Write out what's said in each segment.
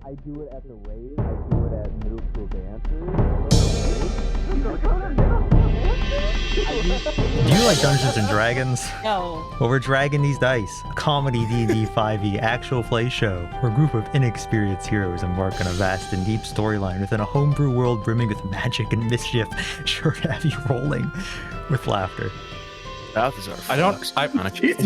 I do it at the raid. I do it at middle school dances. Do you like Dungeons and Dragons? No. Well, we're Dragon Deez Dice, a comedy D&D 5e actual play show where a group of inexperienced heroes embark on a vast and deep storyline within a homebrew world brimming with magic and mischief, sure to have you rolling with laughter. Balthazar.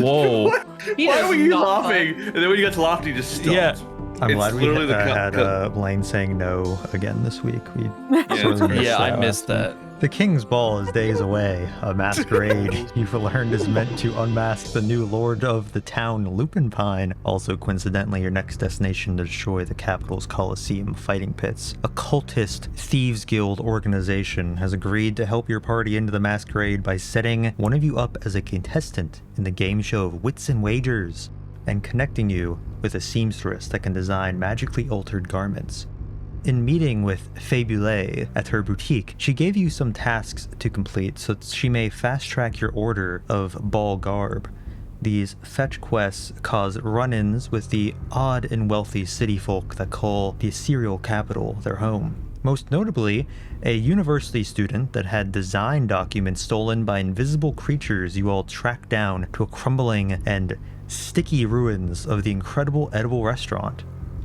Whoa. Why were you laughing? And then when you got to laughing, you just stopped. Yeah. I'm glad we literally the had Blaine saying no again this week. We I missed that. The King's Ball is days away, a masquerade you've learned is meant to unmask the new lord of the town, Lupinpine. Also, coincidentally, your next destination to destroy the capital's Colosseum fighting pits. A cultist Thieves Guild organization has agreed to help your party into the masquerade by setting one of you up as a contestant in the Gameshow of Wits and Wagers, and connecting you with a seamstress that can design magically altered garments. In meeting with Fabule at her boutique, she gave you some tasks to complete so that she may fast-track your order of ball garb. These fetch quests cause run-ins with the odd and wealthy city folk that call the ethereal capital their home. Most notably, a university student that had design documents stolen by invisible creatures you all tracked down to a crumbling and sticky ruins of the incredible edible restaurant.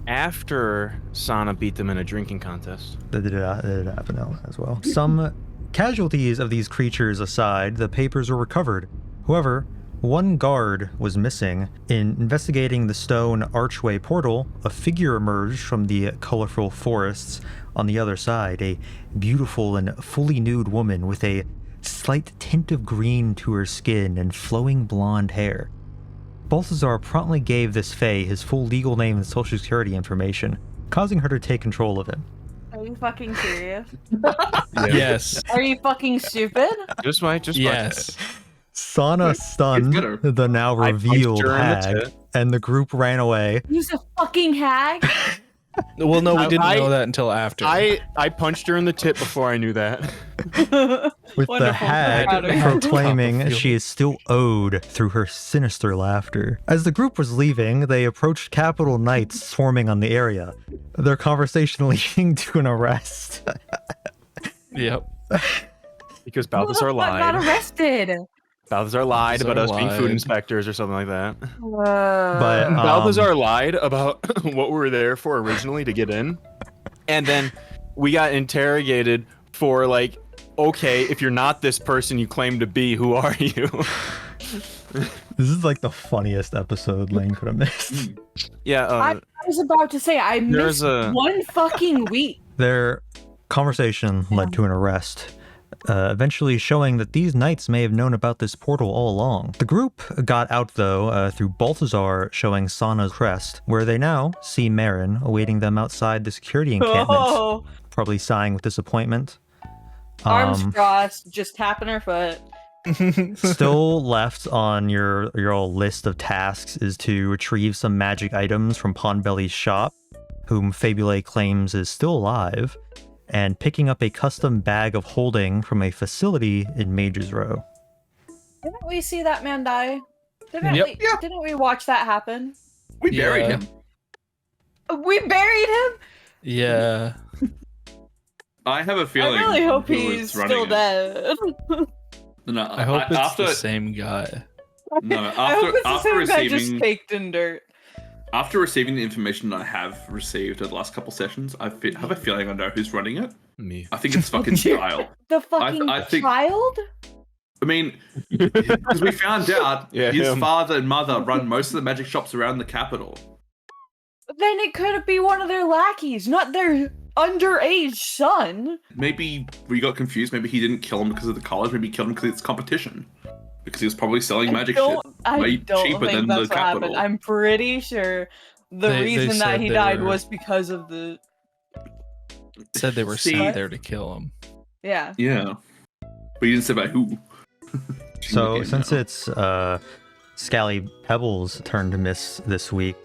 After Sana beat them in a drinking contest. That did happen as well. Some casualties of these creatures aside, the papers were recovered. However, one guard was missing. In investigating the stone archway portal, a figure emerged from the colorful forests on the other side, a beautiful and fully nude woman with a slight tint of green to her skin and flowing blonde hair. Balthazar promptly gave this fae his full legal name and social security information, causing her to take control of him. Are you fucking serious? Yes. Are you fucking stupid? Just Yes. Sana stunned the now revealed hag, and the group ran away. He's a fucking hag? Well, no, we didn't know that until after. I punched her in the tip before I knew that. With the hag Proud of you. proclaiming she is still owed through her sinister laughter. As the group was leaving, they approached Capitol Knights swarming on the area, their conversation leading to an arrest. Yep. Because Balthazar lied. Got arrested. Balthazar lied about us being food lied. inspectors or something like that. But Balthazar lied about what we were there for originally to get in. And then we got interrogated for like, okay, if you're not this person you claim to be, who are you? this is like the funniest episode Lane could have missed. Yeah. I was about to say, I missed one fucking week. Their conversation led to an arrest, eventually showing that these knights may have known about this portal all along. The group got out, though, through Balthazar showing Sana's crest, where they now see Mherren awaiting them outside the security encampment, probably sighing with disappointment. Arms crossed, just tapping her foot. Still left on your list of tasks is to retrieve some magic items from Pondbelly's shop, whom Fabule claims is still alive, and picking up a custom bag of holding from a facility in Mage's Row. Didn't we see that man die? Didn't we watch that happen? We buried him. We buried him? Yeah. I have a feeling. I really hope who he's is running still it. dead. No, I hope it's after, the same guy. No, I hope it's the after same guy receiving just faked in dirt. after receiving the information I have received at the last couple sessions, I have a feeling I know who's running it. Me. I think it's fucking Style. The fucking I think- child? I mean, because we found out his him. father and mother run most of the magic shops around the capital. Then it could be one of their lackeys, not their underage son. Maybe we got confused. Maybe he didn't kill him because of the college. Maybe he killed him because it's competition. Because he was probably selling magic shit I way don't cheaper think than that's the what happened. capital. I'm pretty sure the They reason that said he they died were- was because of the... Said they were See? sent there to kill him. Yeah. Yeah, but he didn't say by who. So since it's Scally Pebble's turn to miss this week,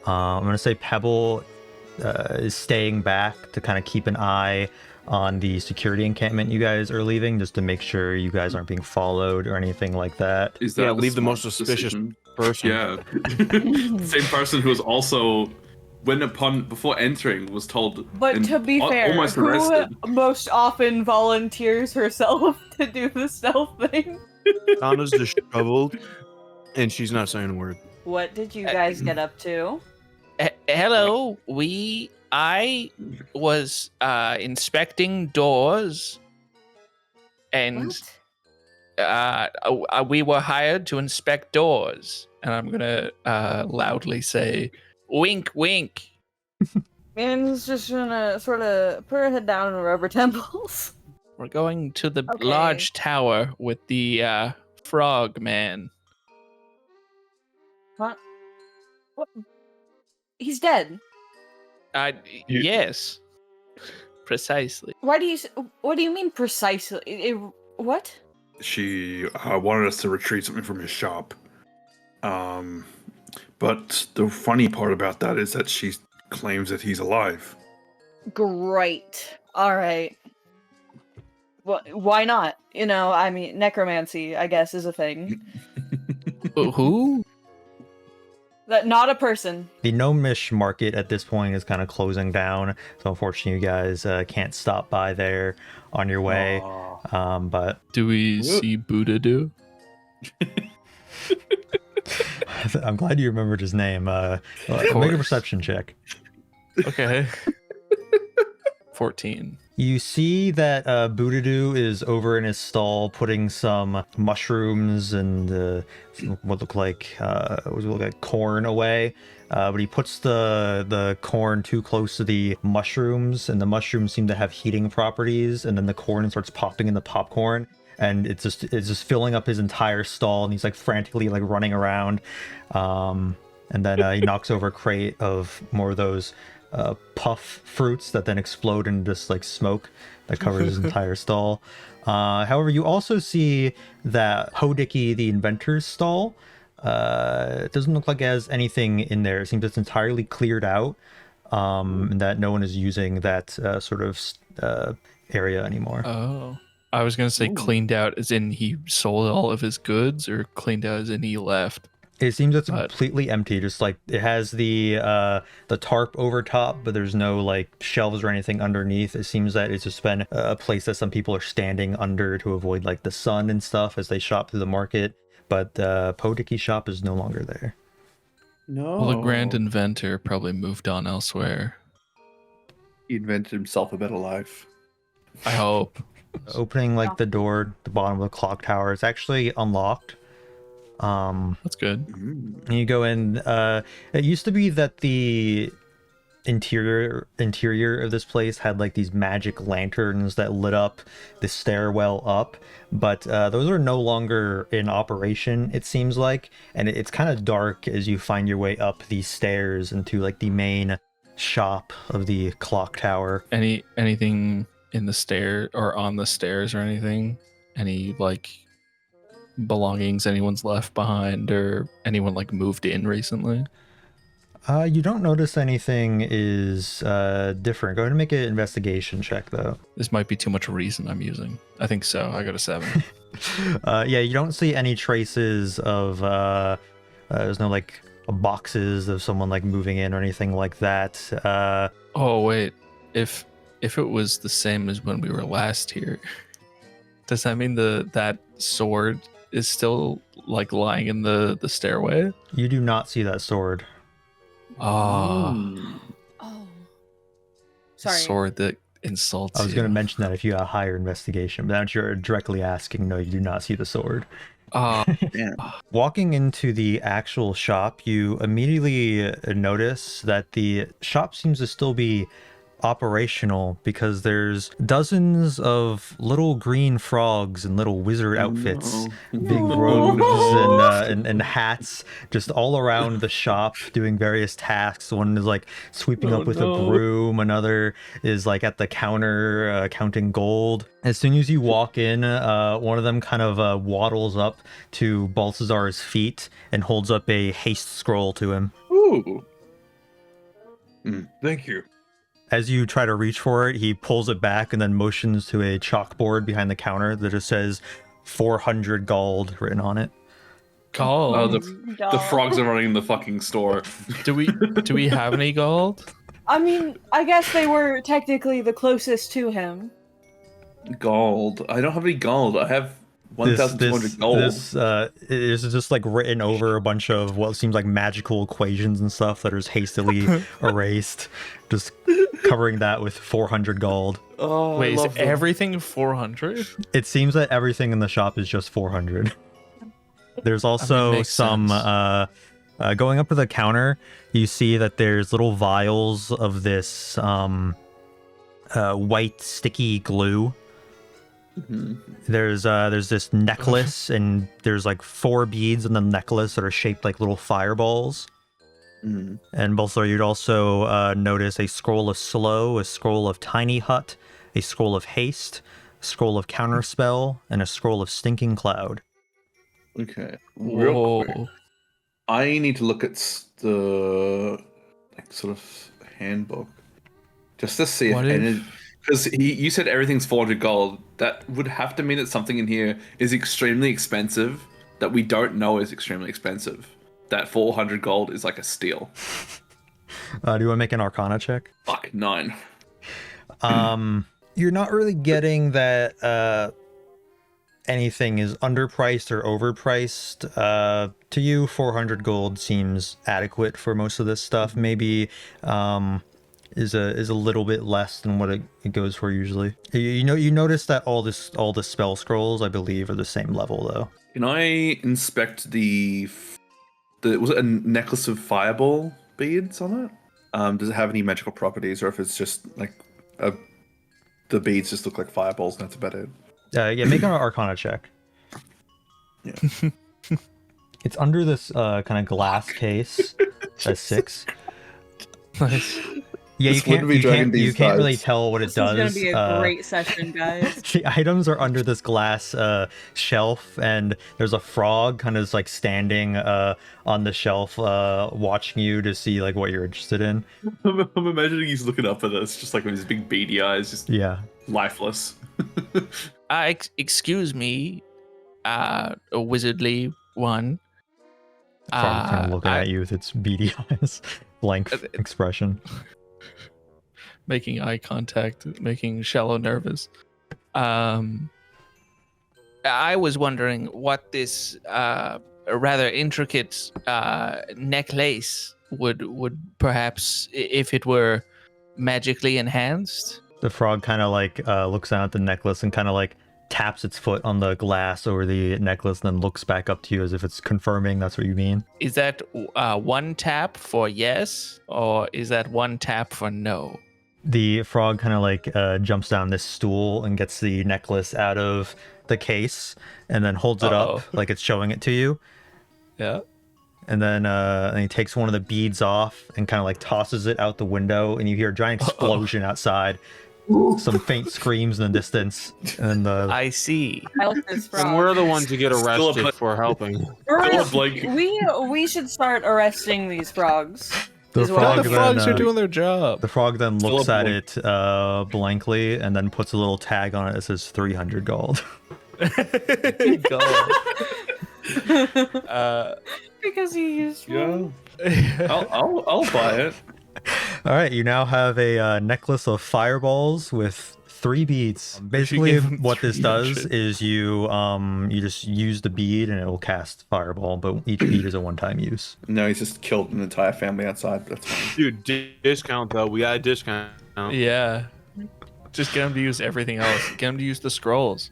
I'm going to say Pebble is staying back to kind of keep an eye on the security encampment you guys are leaving, just to make sure you guys aren't being followed or anything like that. Is that Yeah, a leave the smart most suspicious decision? person. Yeah, same person who was also before entering, was told. But to be fair, almost who arrested. most often volunteers herself to do the stealth thing? Donna's disheveled, and she's not saying a word. What did you guys get up to? Hello, I was inspecting doors, and What? we were hired to inspect doors. And I'm gonna loudly say, "Wink, wink." And he's just gonna sort of put her head down and rub her temples. We're going to the Okay. large tower with the frog man. Huh? What? He's dead. Yes, precisely. Why do you? What do you mean precisely? What? She wanted us to retrieve something from his shop. But the funny part about that is that she claims that he's alive. Great. All right. Well, why not? You know, I mean, necromancy, I guess, is a thing. Who? That not a person. The gnomish market at this point is kind of closing down, so unfortunately you guys can't stop by there on your way. But Do we see Buddha do? I'm glad you remembered his name. Make a course. perception check. Okay. 14. You see that Boodadoo is over in his stall putting some mushrooms and what look like corn away. But he puts the corn too close to the mushrooms, and the mushrooms seem to have heating properties. And then the corn starts popping in the popcorn, and it's just filling up his entire stall. And he's like frantically like running around. And then he knocks over a crate of more of those puff fruits that then explode into this like smoke that covers his entire stall. However, you also see that Hodicky, the inventor's stall, it doesn't look like it has anything in there. It seems it's entirely cleared out, and that no one is using that sort of area anymore. Oh. I was going to say cleaned out as in he sold all of his goods, or cleaned out as in he left. It seems it's completely empty. Just like it has the tarp over top, but there's no like shelves or anything underneath. It seems that it's just been a place that some people are standing under to avoid like the sun and stuff as they shop through the market. But the Podiki shop is no longer there. No. Well, the grand inventor probably moved on elsewhere. He invented himself a better life. I hope. Opening like the door at the bottom of the clock tower, it's actually unlocked. That's good. And you go in. It used to be that the interior of this place had like these magic lanterns that lit up the stairwell up, but those are no longer in operation, it seems like, and it's kind of dark as you find your way up these stairs into like the main shop of the clock tower. Anything in the stair or on the stairs or anything? Any like belongings anyone's left behind, or anyone like moved in recently? You don't notice anything is different. Go ahead and make an investigation check though. This might be too much reason I'm using. I think so. I got a 7. Yeah, you don't see any traces of there's no like boxes of someone like moving in or anything like that. Oh wait, if it was the same as when we were last here, does that mean that sword is still like lying in the stairway? You do not see that sword. Oh. Sorry. Sword that insults I was you. going to mention that if you had a higher investigation, but now that you're directly asking, no, you do not see the sword. Damn. Walking into the actual shop, you immediately notice that the shop seems to still be operational because there's dozens of little green frogs in little wizard outfits, big robes and hats just all around the shop doing various tasks. One is like sweeping up with a broom, another is like at the counter counting gold. As soon as you walk in, one of them kind of waddles up to Balthazar's feet and holds up a haste scroll to him. Ooh. Thank you. As you try to reach for it, he pulls it back and then motions to a chalkboard behind the counter that just says 400 gold written on it. Gold. Oh, the frogs are running the fucking store. Do we have any gold? I mean, I guess they were technically the closest to him. Gold. I don't have any gold. I have 1,200 gold. This is just like written over a bunch of what seems like magical equations and stuff that are just hastily erased, just covering that with 400 gold. Oh, Wait, is everything 400? It seems that everything in the shop is just 400. There's also some going up to the counter. You see that there's little vials of this white sticky glue. Mm-hmm. There's this necklace, and there's like 4 beads in the necklace that are shaped like little fireballs. Mm-hmm. And Balthazar, you'd also notice a scroll of slow, a scroll of tiny hut, a scroll of haste, a scroll of counterspell, and a scroll of stinking cloud. Okay. Real quick. I need to look at the sort of handbook just to see because you said everything's 400 gold. That would have to mean that something in here is extremely expensive that we don't know is extremely expensive. That 400 gold is like a steal. Do you want to make an Arcana check? Fuck, 9. You're not really getting that anything is underpriced or overpriced. To you, 400 gold seems adequate for most of this stuff. Maybe is a little bit less than what it goes for usually. You notice that all the spell scrolls, I believe, are the same level though. Can I inspect the was it a necklace of fireball beads on it? Does it have any magical properties, or if it's just like the beads just look like fireballs and that's about it? Yeah, make an Arcana check. Yeah. It's under this kind of glass case. That's 6. Nice. Yeah, you can't really tell what it does. This is gonna be a great session, guys. The items are under this glass shelf, and there's a frog kind of like standing on the shelf, watching you to see like what you're interested in. I'm imagining he's looking up at us, just like with his big beady eyes, just lifeless. Excuse me, a wizardly one. Frog kind of looking at you with its beady eyes, blank expression. Making eye contact, making Shello nervous. I was wondering what this rather intricate necklace would perhaps, if it were magically enhanced. The frog kind of like looks down at the necklace and kind of like taps its foot on the glass over the necklace, and then looks back up to you as if it's confirming that's what you mean. Is that one tap for yes, or is that one tap for no? The frog kind of like jumps down this stool and gets the necklace out of the case, and then holds it up like it's showing it to you. Yeah. And then and he takes one of the beads off and kind of like tosses it out the window, and you hear a giant explosion outside. Some faint screams in the distance, and I see. And we're the ones who get arrested for helping. We should start arresting these frogs. The frogs are doing their job. The frog then looks at it blankly, and then puts a little tag on it that says 300 gold. Because he used one. I'll buy it. All right, you now have a necklace of fireballs with 3 beads. Basically, what this does is you just use the bead and it will cast fireball, but each bead is a one-time use. No, he's just killed an entire family outside. That's fine. Dude, discount though. We got a discount. Yeah. Just get him to use everything else. Get him to use the scrolls.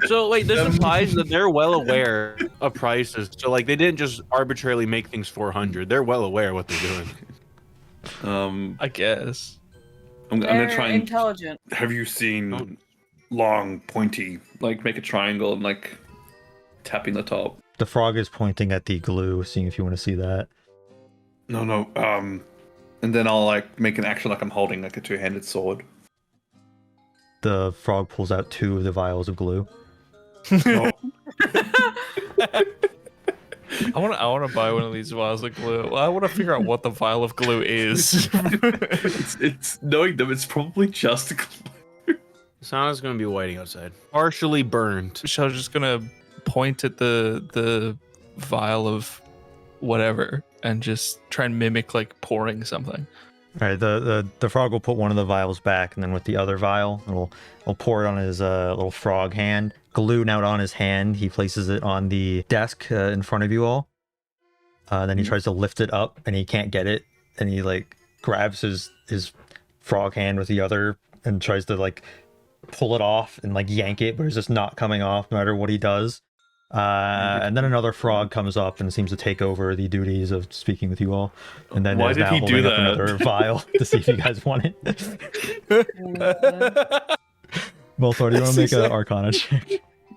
So like this implies that they're well aware of prices. So like they didn't just arbitrarily make things 400. They're well aware of what they're doing. I guess. I'm gonna try and intelligent. Have you seen long, pointy, like make a triangle and like tapping the top? The frog is pointing at the glue, seeing if you want to see that. No. And then I'll like make an action like I'm holding like a 2-handed sword. The frog pulls out 2 of the vials of glue. No. I want to buy one of these vials of glue. I want to figure out what the vial of glue is. it's knowing them. It's probably just glue. Sana's gonna be waiting outside, partially burned. Michelle's just gonna point at the vial of whatever and just try and mimic like pouring something. All right, the frog will put one of the vials back, and then with the other vial, he'll pour it on his little frog hand. Glue now on his hand, he places it on the desk in front of you all. Then he tries to lift it up, and he can't get it. And he like grabs his frog hand with the other and tries to like pull it off and like yank it, but it's just not coming off no matter what he does. And then another frog comes up and seems to take over the duties of speaking with you all. And then Why is did now he do holding up that? another vial to see if you guys want it. Balthazar, do you want to make an Arcana check?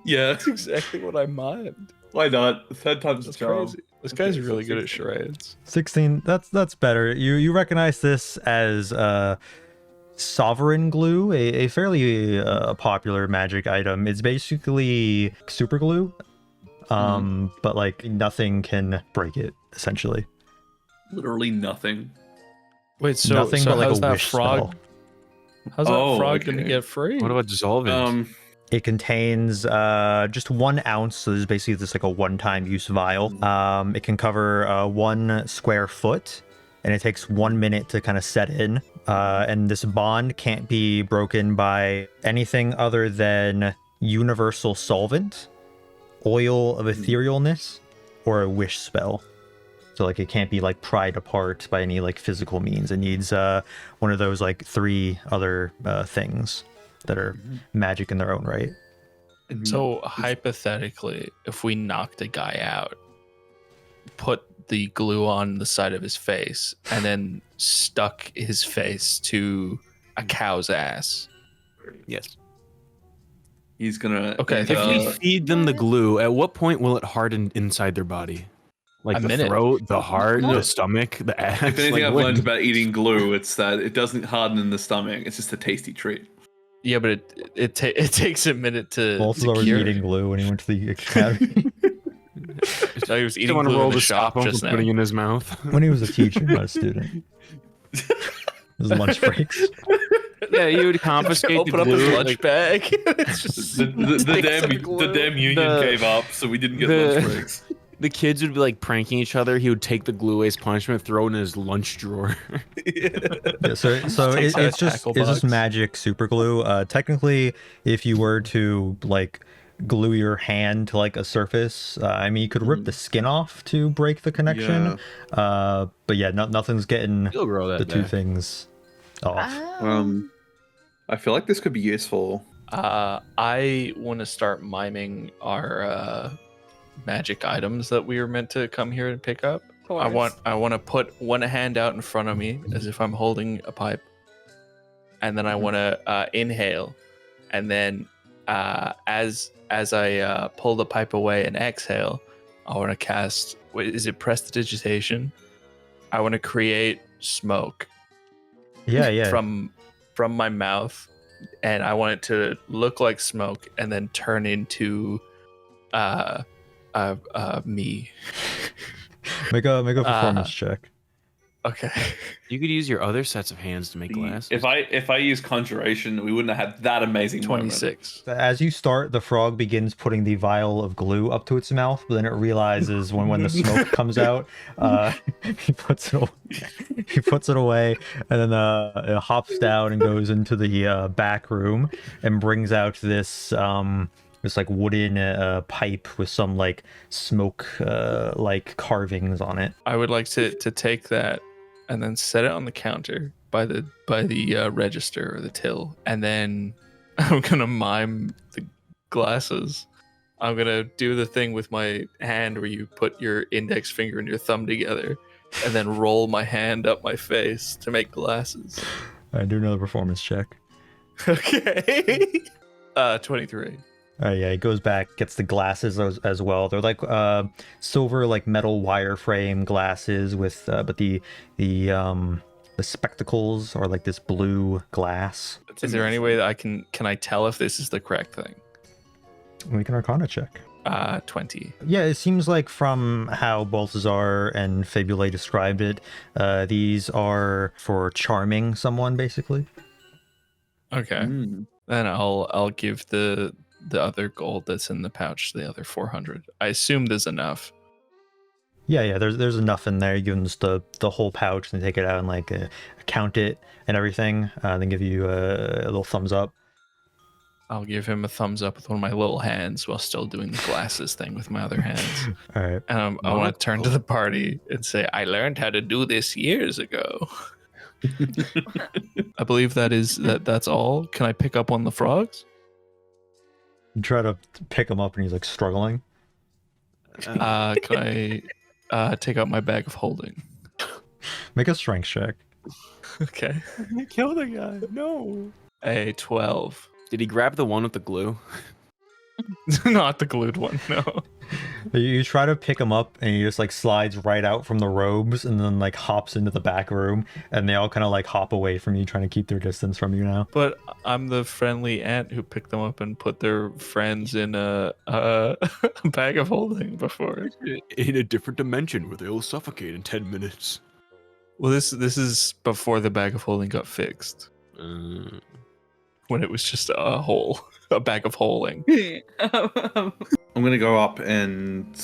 Yeah. That's exactly what I mimed. Why not? Third time's the That's charm. crazy. This guy's really good at charades. 16. That's better. You recognize this as Sovereign Glue, a fairly popular magic item. It's basically super glue, but like nothing can break it essentially. Literally nothing. Wait, so Nothing so but like how's a that wish frog? spell. How's that Oh, frog okay. gonna get free? What about dissolvent? It contains just 1 ounce, so this is basically just like a one-time use vial. It can cover 1 square foot, and it takes 1 minute to kind of set in. And this bond can't be broken by anything other than universal solvent, oil of etherealness, or a wish spell. So like it can't be like pried apart by any like physical means. It needs one of those like 3 other things that are magic in their own right. So hypothetically, if we knocked a guy out, put the glue on the side of his face, and then stuck his face to a cow's ass. Yes. He's gonna. Okay, If we feed them the glue, at what point will it harden inside their body? Like A the minute. throat, the heart, the stomach, the ass. If anything like, I've when- learned about eating glue, it's that it doesn't harden in the stomach. It's just a tasty treat. Yeah, but it takes a minute to. Balthazar was cure. eating glue when he went to the academy. So he was eating want to glue roll in the to shop stop him just from now. putting in his mouth. When he was a teacher, not a student. His lunch breaks. Yeah, you would confiscate the Open up his glue. lunch like, bag. It's just The sticks of glue. damn union The- gave up, so we didn't get the- lunch breaks. the kids would be like pranking each other. He would take the glue as punishment, throw it in his lunch drawer. Yeah, so Takes it's out a just tackle it's just box. magic super glue. Technically, if you were to like glue your hand to like a surface, I mean you could rip the skin off to break the connection. But yeah, nothing's getting You'll grow that the two back. things off. I feel like this could be useful. I want to start miming our magic items that we were meant to come here and pick up. I want to put one hand out in front of me as if I'm holding a pipe, and then I want to inhale, and then as I pull the pipe away and exhale, I want to cast. Is it prestidigitation? I want to create smoke. Yeah. From my mouth, and I want it to look like smoke and then turn into me. Make a performance check. Okay. You could use your other sets of hands to make glasses. If I use conjuration, we wouldn't have had that amazing moment. 26. As you start, the frog begins putting the vial of glue up to its mouth, but then it realizes when the smoke comes out, he puts it away, and then it hops down and goes into the back room and brings out this like wooden pipe with some like smoke like carvings on it. I would like to take that and then set it on the counter by the register or the till, and then I'm gonna mime the glasses. I'm gonna do the thing with my hand where you put your index finger and your thumb together, and then roll my hand up my face to make glasses. I do another performance check. Okay. 23. Yeah, he goes back, gets the glasses as well. They're like silver, like metal wireframe glasses with, but the spectacles are like this blue glass. Is there any way that can I tell if this is the correct thing? Make an Arcana check. 20. Yeah, it seems like from how Balthazar and Fabule described it, these are for charming someone, basically. Okay. Then I'll give the the other gold that's in the pouch, the other 400. I assume there's enough. Yeah, there's enough in there. You give them just the whole pouch and take it out and like count it and everything. Then give you a little thumbs up. I'll give him a thumbs up with one of my little hands while still doing the glasses thing with my other hands. All right. I want to turn to the party and say, I learned how to do this years ago. I believe that's all. Can I pick up one of the frogs? You try to pick him up and he's like struggling. Can I take out my bag of holding? Make a strength check. Okay. Kill the guy. No. A 12. Did he grab the one with the glue? Not the glued one, no. You try to pick him up and he just like slides right out from the robes and then like hops into the back room and they all kind of like hop away from you, trying to keep their distance from you now. But I'm the friendly aunt who picked them up and put their friends in a bag of holding before. In a different dimension where they'll suffocate in 10 minutes. Well, this is before the bag of holding got fixed. When it was just a bag of holding. I'm gonna go up and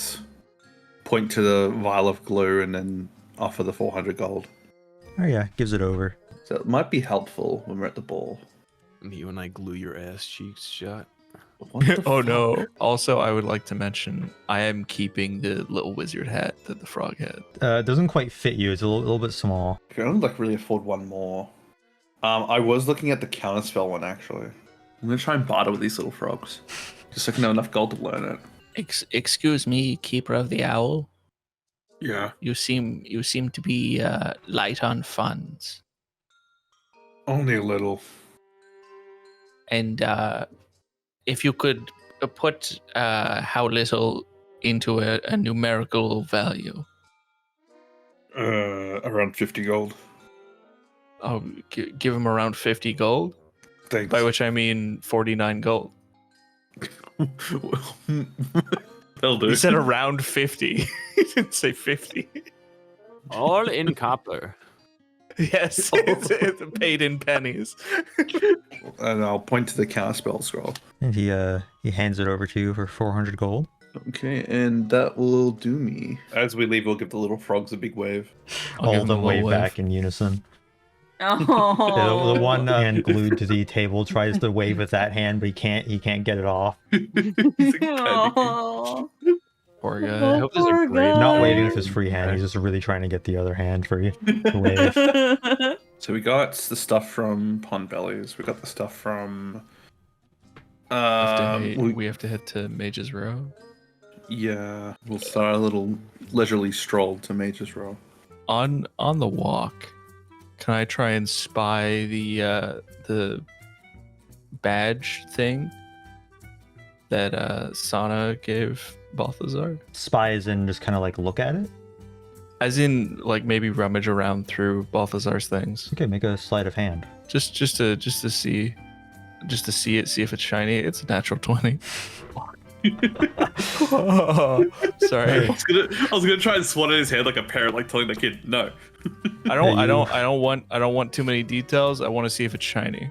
point to the vial of glue and then offer the 400 gold. Oh yeah, gives it over. So it might be helpful when we're at the ball. Me when I glue your ass cheeks shut. Oh no. Also, I would like to mention I am keeping the little wizard hat that the frog had. It doesn't quite fit you. It's a little bit small. I can only like really afford one more. I was looking at the counterspell one actually. I'm gonna try and barter with these little frogs, just so I can have enough gold to learn it. Excuse me, Keeper of the Owl. Yeah. You seem to be light on funds. Only a little. And if you could put how little into a numerical value. Around 50 gold. Oh, give him around 50 gold? Thanks. By which I mean 49 gold. That'll do. He said around 50. He didn't say 50. All in copper. Yes, it's paid in pennies. And I'll point to the counterspell scroll. And he hands it over to you for 400 gold. Okay, and that will do me. As we leave, we'll give the little frogs a big wave. All of them wave back in unison. Oh. The one hand glued to the table tries to wave with that hand, but he can't get it off. Oh. Poor guy. I hope there's a grade. Not waving with his free hand, he's just really trying to get the other hand for you to wave. So we got the stuff from Pondbelly's. We got the stuff from. We have to head to Mage's Row. Yeah, we'll start a little leisurely stroll to Mage's Row. On the walk, can I try and spy the badge thing that Sana gave Balthazar? Spy is in just kind of like look at it. As in, like maybe rummage around through Balthazar's things. Okay, make a sleight of hand. Just to see it, see if it's shiny. It's a natural 20. Oh, sorry. I was gonna try and swat at his head like a parent, like telling the kid no. I don't want too many details. I want to see if it's shiny.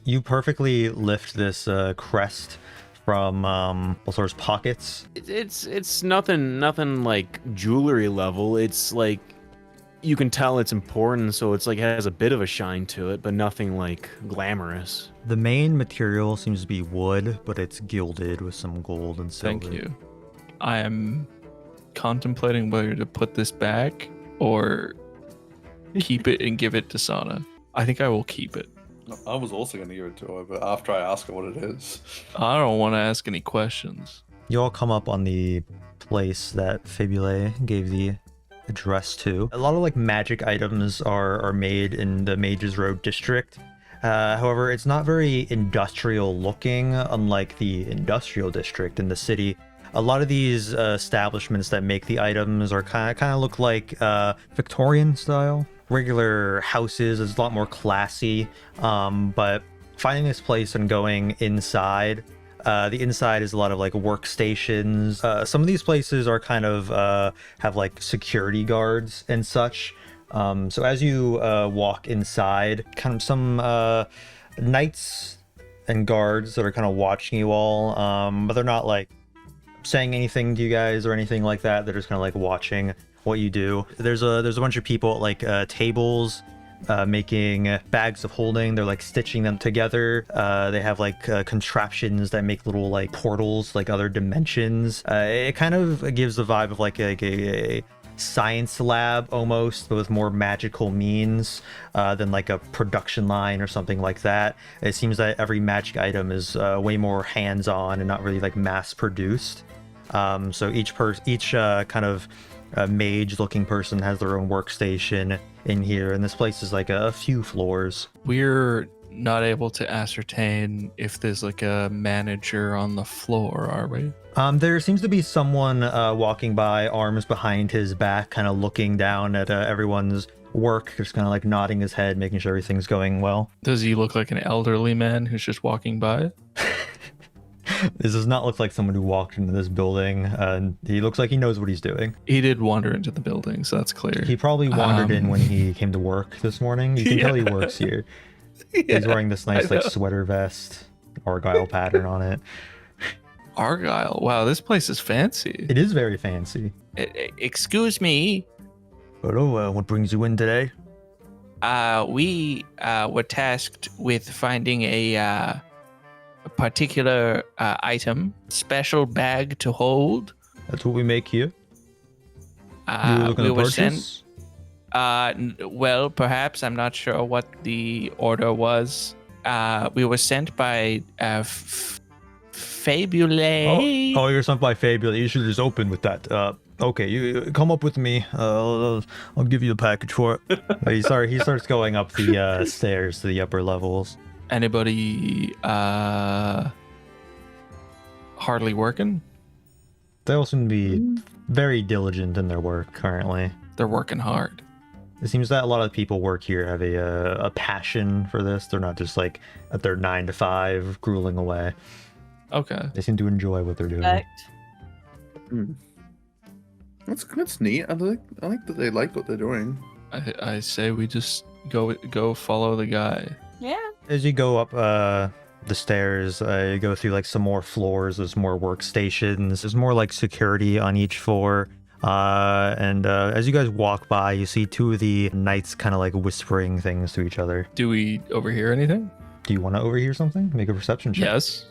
You perfectly lift this crest from Balthazar's pockets. It's nothing like jewelry level. It's like you can tell it's important, so it's like it has a bit of a shine to it, but nothing like glamorous. The main material seems to be wood, but it's gilded with some gold and silver. Thank you. I am contemplating whether to put this back or keep it and give it to Sana. I think I will keep it. I was also gonna give it to her, but after I ask her what it is. I don't want to ask any questions. You all come up on the place that Fibule gave the address to. A lot of like magic items are made in the Mage's Row district. However, it's not very industrial looking, unlike the industrial district in the city. A lot of these establishments that make the items are kind of look like Victorian style. Regular houses is a lot more classy, but finding this place and going inside, the inside is a lot of like workstations. Some of these places are kind of have like security guards and such. So as you walk inside, kind of some knights and guards that are kind of watching you all, but they're not like saying anything to you guys or anything like that. They're just kind of like watching what you do. There's a bunch of people at like tables making bags of holding. They're like stitching them together. They have like contraptions that make little like portals, like other dimensions. It kind of gives the vibe of like a science lab almost, but with more magical means than like a production line or something like that. It seems that every magic item is way more hands-on and not really like mass produced. So each kind of mage looking person has their own workstation in here, and this place is like a few floors. We're not able to ascertain if there's like a manager on the floor, are we? There seems to be someone walking by, arms behind his back, kind of looking down at everyone's work, just kind of like nodding his head, making sure everything's going well. Does he look like an elderly man who's just walking by? This does not look like someone who walked into this building. He looks like he knows what he's doing. He did wander into the building, so that's clear. He probably wandered in when he came to work this morning. You can tell he works here. Yeah, he's wearing this nice like sweater vest, Argyle pattern on it. Argyle? Wow, this place is fancy. It is very fancy. Excuse me. Hello, what brings you in today? We were tasked with finding a particular item, special bag to hold. That's what we make here. You were looking to purchase? Well, perhaps. I'm not sure what the order was. We were sent by Fabule. Oh, you're sent by Fabule. You should just open with that. Okay, you come up with me. I'll give you the package for it. He starts going up the stairs to the upper levels. Anybody hardly working? They all seem to be very diligent in their work currently. They're working hard. It seems that a lot of the people work here have a passion for this. They're not just like at their 9 to 5 grueling away. Okay. They seem to enjoy what they're doing. That's neat. I like that they like what they're doing. I say we just go follow the guy. Yeah. As you go up the stairs, you go through like some more floors. There's more workstations. There's more like security on each floor. And as you guys walk by, you see two of the knights kind of like whispering things to each other. Do we overhear anything? Do you want to overhear something? Make a perception check. Yes.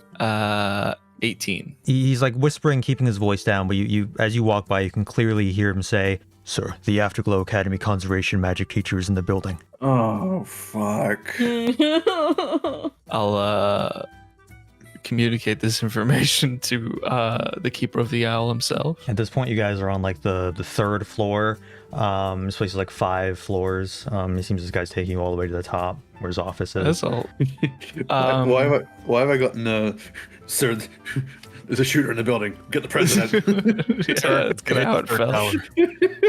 18. He's like whispering, keeping his voice down, but you as you walk by, you can clearly hear him say, "Sir, the Afterglow Academy Conservation Magic teacher is in the building." Oh, fuck. I'll communicate this information to the Keeper of the Owl himself. At this point, you guys are on like the third floor. This place is like 5 floors. It seems this guy's taking you all the way to the top where his office is. That's all. Why have I gotten sir? There's a shooter in the building. Get the president. Yeah, that's kind of how it felt.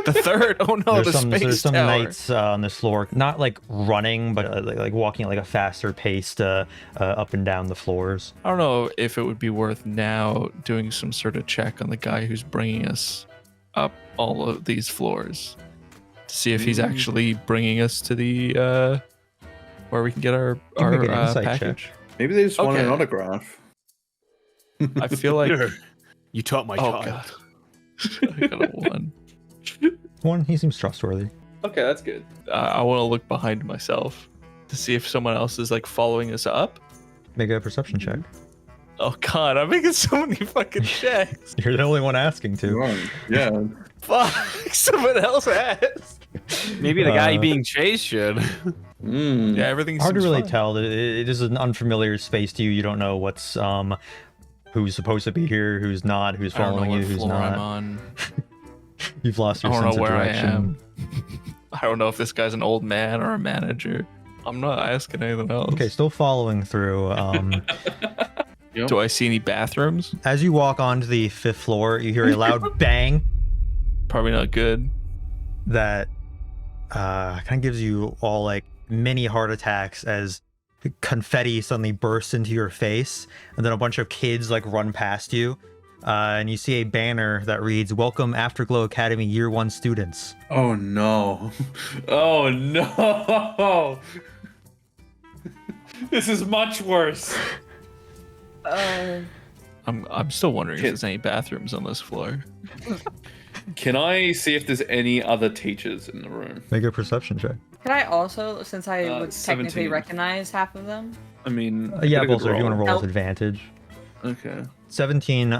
The third. Oh no, There's some tower. knights on this floor, not like running, but like walking at like a faster pace up and down the floors. I don't know if it would be worth now doing some sort of check on the guy who's bringing us up all of these floors to see if he's actually bringing us to the where we can get our package. Check. Maybe they just want an autograph. I feel like you taught my child. God. I got a 1. 1, he seems trustworthy. Okay, that's good. I want to look behind myself to see if someone else is like following us up. Make a perception check. Oh God, I'm making so many fucking checks. You're the only one asking to. Yeah. Fuck, someone else asked. Maybe the guy being chased should. Yeah, everything's hard to really fine. tell. It is an unfamiliar space to you. You don't know what's who's supposed to be here, who's not, who's following you, who's not. I'm on. You've lost I your don't sense know of where direction. I am. I don't know if this guy's an old man or a manager. I'm not asking anything else. Okay, still following through. Do I see any bathrooms? As you walk onto the 5th floor, you hear a loud bang Probably not good. that kind of gives you all like mini heart attacks as confetti suddenly bursts into your face, and then a bunch of kids like run past you, and you see a banner that reads, "Welcome Afterglow Academy Year 1 students." Oh no. Oh no. This is much worse. I'm still wondering if there's any bathrooms on this floor. Can I see if there's any other teachers in the room? Make a perception check. Can I also, since I would technically 17. recognize half of them? I mean, Yeah, Balthazar, if you want to roll with advantage. Okay. 17.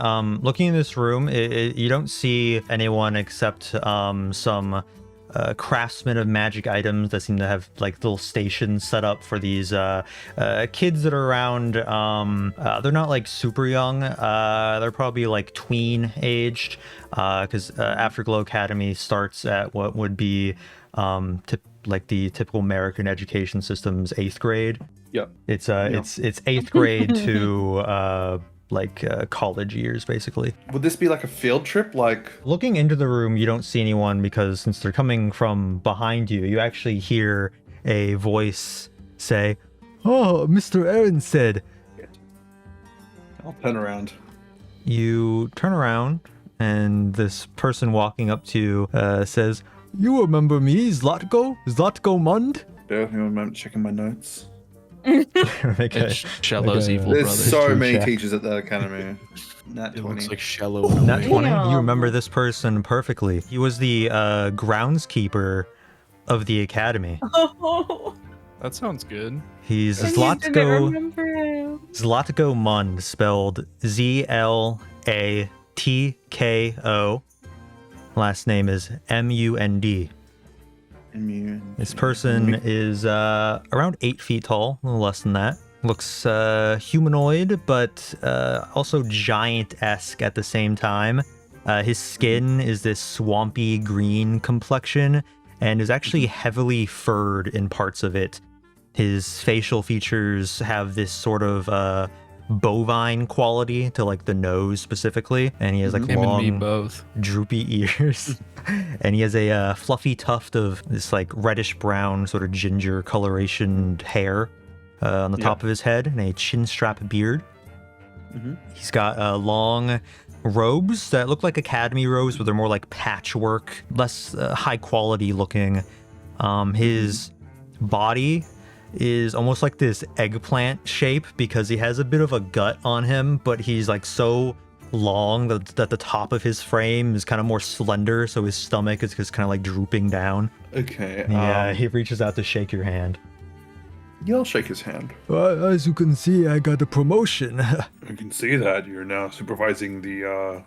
Looking in this room, you don't see anyone except some craftsmen of magic items that seem to have like little stations set up for these kids that are around. They're not like super young. They're probably like tween aged, because Afterglow Academy starts at what would be like the typical American education system's 8th grade. Yep. It's 8th grade to college years, basically. Would this be like a field trip? Like, looking into the room, you don't see anyone because since they're coming from behind you, you actually hear a voice say, "Oh, Mr. Aaron said." I'll turn around. You turn around, and this person walking up to you says, "You remember me, Zlatko Mund?" Bear with me one moment, checking my notes. It's Shello's evil There's brother. so many teachers at that academy. Nat 20. It looks like Shello. Nat 20? You Damn. remember this person perfectly. He was the groundskeeper of the academy. Oh, That sounds good. He's I didn't remember him. Zlatko Mund, spelled Zlatko. Last name is Mund. This person is around 8 feet tall, a little less than that. Looks humanoid, but also giant-esque at the same time. His skin is this swampy green complexion and is actually heavily furred in parts of it. His facial features have this sort of bovine quality to like the nose specifically, and he has like Him and me long both. droopy ears. And he has a fluffy tuft of this like reddish brown sort of ginger coloration hair on the top of his head, and a chin strap beard. He's got long robes that look like academy robes, but they're more like patchwork, less high quality looking. His body is almost like this eggplant shape because he has a bit of a gut on him, but he's like so long that the top of his frame is kind of more slender, so his stomach is just kind of like drooping down. Okay. Yeah, he reaches out to shake your hand. Yeah, I'll shake his hand. As you can see, I got a promotion. I can see that you're now supervising the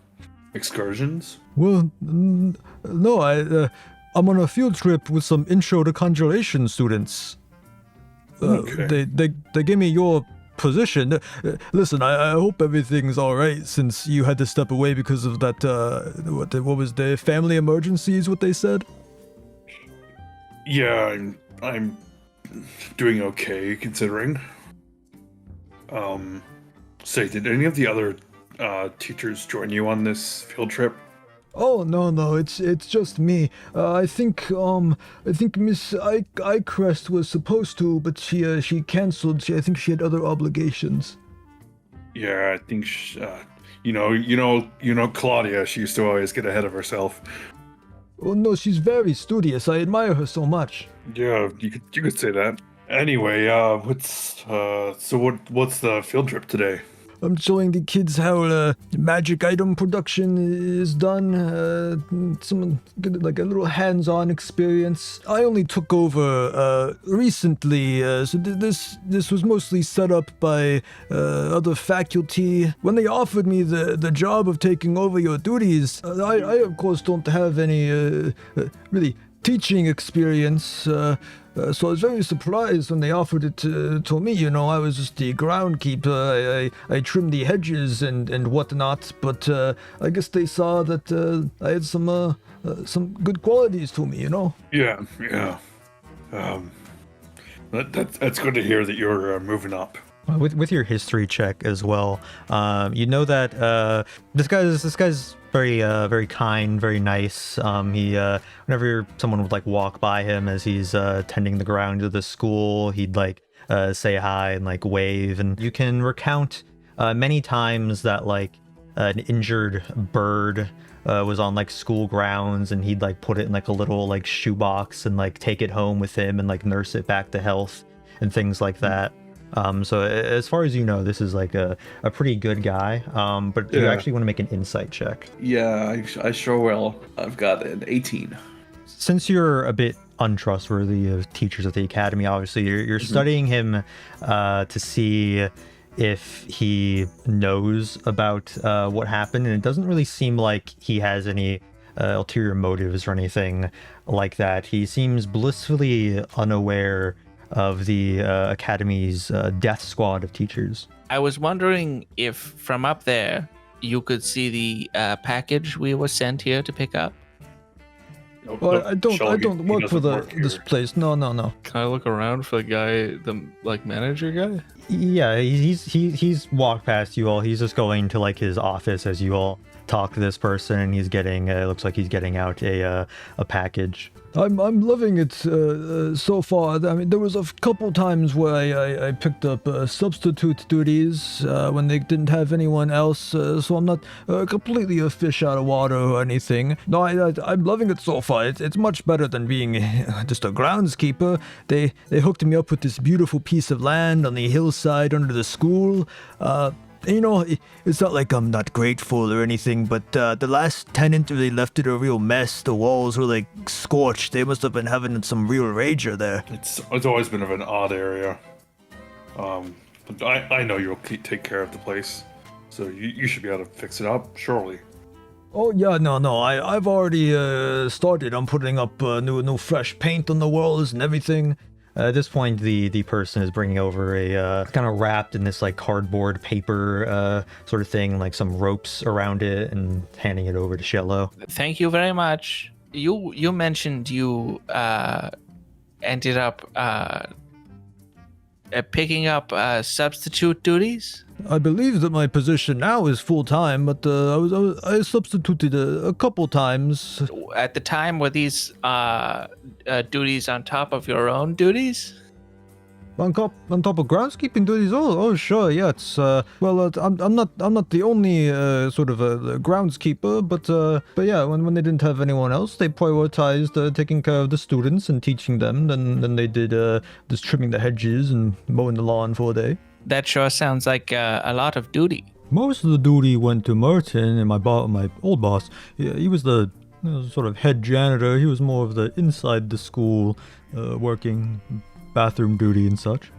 excursions. Well, no, I'm on a field trip with some intro to conjuration students. Okay. They gave me your position. Listen, I hope everything's all right since you had to step away because of that. What was the family emergency? Is what they said. Yeah, I'm doing okay considering. Say, did any of the other teachers join you on this field trip? Oh no, it's just me. I think Miss Icrest was supposed to, but she canceled. I think she had other obligations. Yeah, I think you know Claudia. She used to always get ahead of herself. Oh no, she's very studious. I admire her so much. Yeah, you could say that. Anyway, what's the field trip today? I'm showing the kids how magic item production is done. Some like a little hands-on experience. I only took over recently, so this was mostly set up by other faculty. When they offered me the job of taking over your duties, I of course don't have any really teaching experience. So I was very surprised when they offered it to me. You know, I was just the groundkeeper. I trimmed the hedges and whatnot. But I guess they saw that I had some good qualities to me. You know. Yeah. That's good to hear that you're moving up. With your history check as well, you know that this guy's very kind, very nice. Whenever someone would like walk by him as he's tending the grounds of the school, he'd like say hi and like wave. And you can recount many times that like an injured bird was on like school grounds, and he'd like put it in like a little like shoebox and like take it home with him and like nurse it back to health and things like that. So as far as you know, this is like a pretty good guy. But you actually want to make an insight check. Yeah, I sure will. I've got an 18. Since you're a bit untrustworthy of teachers at the academy, obviously you're studying him to see if he knows about what happened, and it doesn't really seem like he has any ulterior motives or anything like that. He seems blissfully unaware of the academy's death squad of teachers. I was wondering if from up there you could see the package we were sent here to pick up. Well, I don't work for this place. No. Can I look around for the guy, the manager guy? Yeah, he's walked past you all. He's just going to like his office as you all talk to this person, and he's getting looks like he's getting out a package. I'm loving it so far. I mean, there was a couple times where I picked up substitute duties when they didn't have anyone else, so I'm not completely a fish out of water or anything. No, I'm loving it so far. It's much better than being just a groundskeeper. They hooked me up with this beautiful piece of land on the hillside under the school. You know, it's not like I'm not grateful or anything, but the last tenant really left it a real mess. The walls were like scorched. They must have been having some real rager there. It's always been of an odd area. But I know you'll take care of the place, so you should be able to fix it up, surely. Oh yeah, no. I've already started. I'm putting up new fresh paint on the walls and everything. At this point, the person is bringing over a kind of wrapped in this like cardboard paper sort of thing, like some ropes around it, and handing it over to Shello. Thank you very much. You mentioned you ended up picking up substitute duties. I believe that my position now is full time, but I substituted a couple times. At the time, were these duties on top of your own duties? On top of groundskeeping duties? Oh, sure, yeah. It's I'm not the only sort of a groundskeeper, but yeah, when they didn't have anyone else, they prioritized taking care of the students and teaching them. Then they did just trimming the hedges and mowing the lawn for a day. That sure sounds like a lot of duty. Most of the duty went to Mherren, and my old boss. He was the sort of head janitor. He was more of the inside the school, working bathroom duty and such.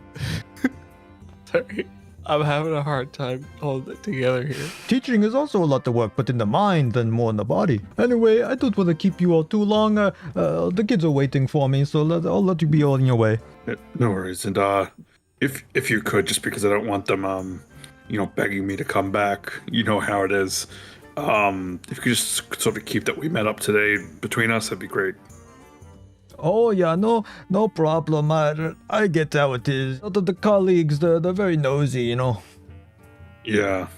Sorry, I'm having a hard time holding it together here. Teaching is also a lot of work, but in the mind than more in the body. Anyway, I don't want to keep you all too long. The kids are waiting for me, so I'll let you be on your way. No worries, and if you could, just because I don't want them, begging me to come back. You know how it is. If you could just sort of keep that we met up today between us, that'd be great. Oh yeah, no problem. I get how it is. The colleagues, they're very nosy, you know. Yeah.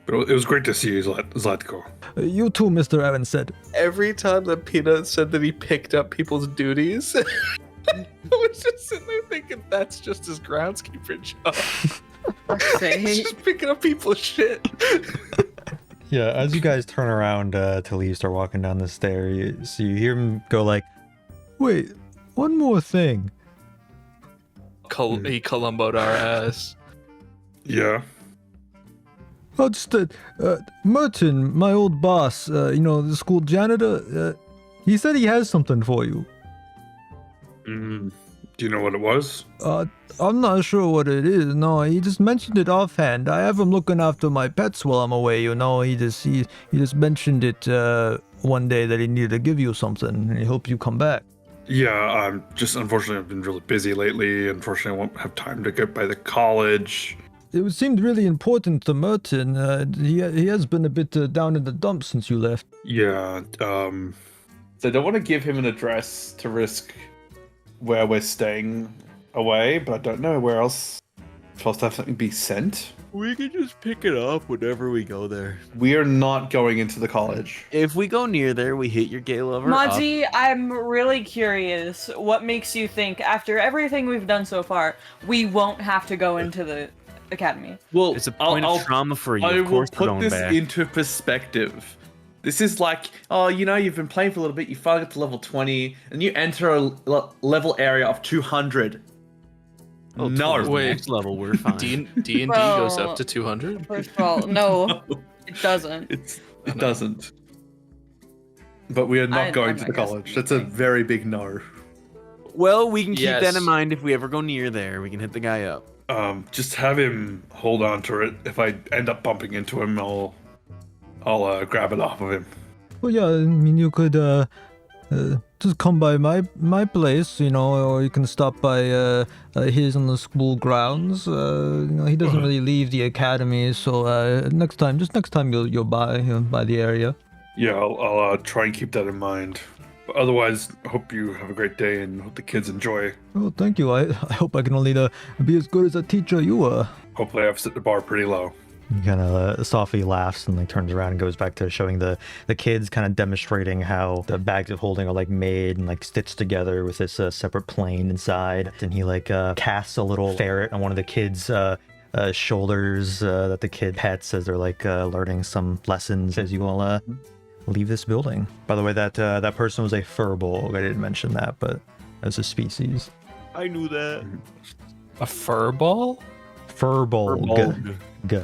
But it was great to see you, Zlatko. You too, Mr. Evans said. Every time that Peanut said that he picked up people's duties, I was just sitting there thinking that's just his groundskeeper job. He's just picking up people's shit. Yeah, as you guys turn around to leave, start walking down the stairs, you hear him go like, "Wait, one more thing." He Columbo'd our ass. Yeah. Oh, just Merton, my old boss, the school janitor, he said he has something for you. Do you know what it was? I'm not sure what it is. No, he just mentioned it offhand. I have him looking after my pets while I'm away. He just mentioned it one day that he needed to give you something, and he hoped you come back. Yeah, unfortunately I've been really busy lately. Unfortunately, I won't have time to get by the college. It seemed really important to Merton. He has been a bit down in the dumps since you left. Yeah. So I don't want to give him an address to risk where we're staying away, but I don't know where else supposed to have something be sent. We can just pick it up whenever we go there. We are not going into the college. If we go near there, we hit your gay lover. Maji, I'm really curious. What makes you think, after everything we've done so far, we won't have to go into the academy? Well, it's a point of trauma for you. I of course will put this into perspective. This is like, you've been playing for a little bit, you finally get to level 20, and you enter a level area of 200. Oh, No. Wait. next level, we're fine. D&D goes up to 200? First of all, no, it doesn't. It doesn't. But we are not going to the college. That's a very big no. Well, we can keep that Yes. in mind if we ever go near there. We can hit the guy up. Just have him hold on to it. If I end up bumping into him, I'll grab it off of him. Well, yeah, I mean, you could just come by my place, you know, or you can stop by his on the school grounds. You know, he doesn't really leave the academy, so next time you'll by the area. Yeah, I'll try and keep that in mind. But otherwise, I hope you have a great day and hope the kids enjoy. Oh, thank you. I hope I can only be as good as a teacher you were. Hopefully, I've set the bar pretty low. He kind of softly laughs and like turns around and goes back to showing the kids, kind of demonstrating how the bags of holding are like made and like stitched together with this separate plane inside. And he like casts a little ferret on one of the kids' shoulders that the kid pets as they're like learning some lessons as you all leave this building. By the way, that person was a furball. I didn't mention that, but as a species. I knew that. A furball? Furball. G.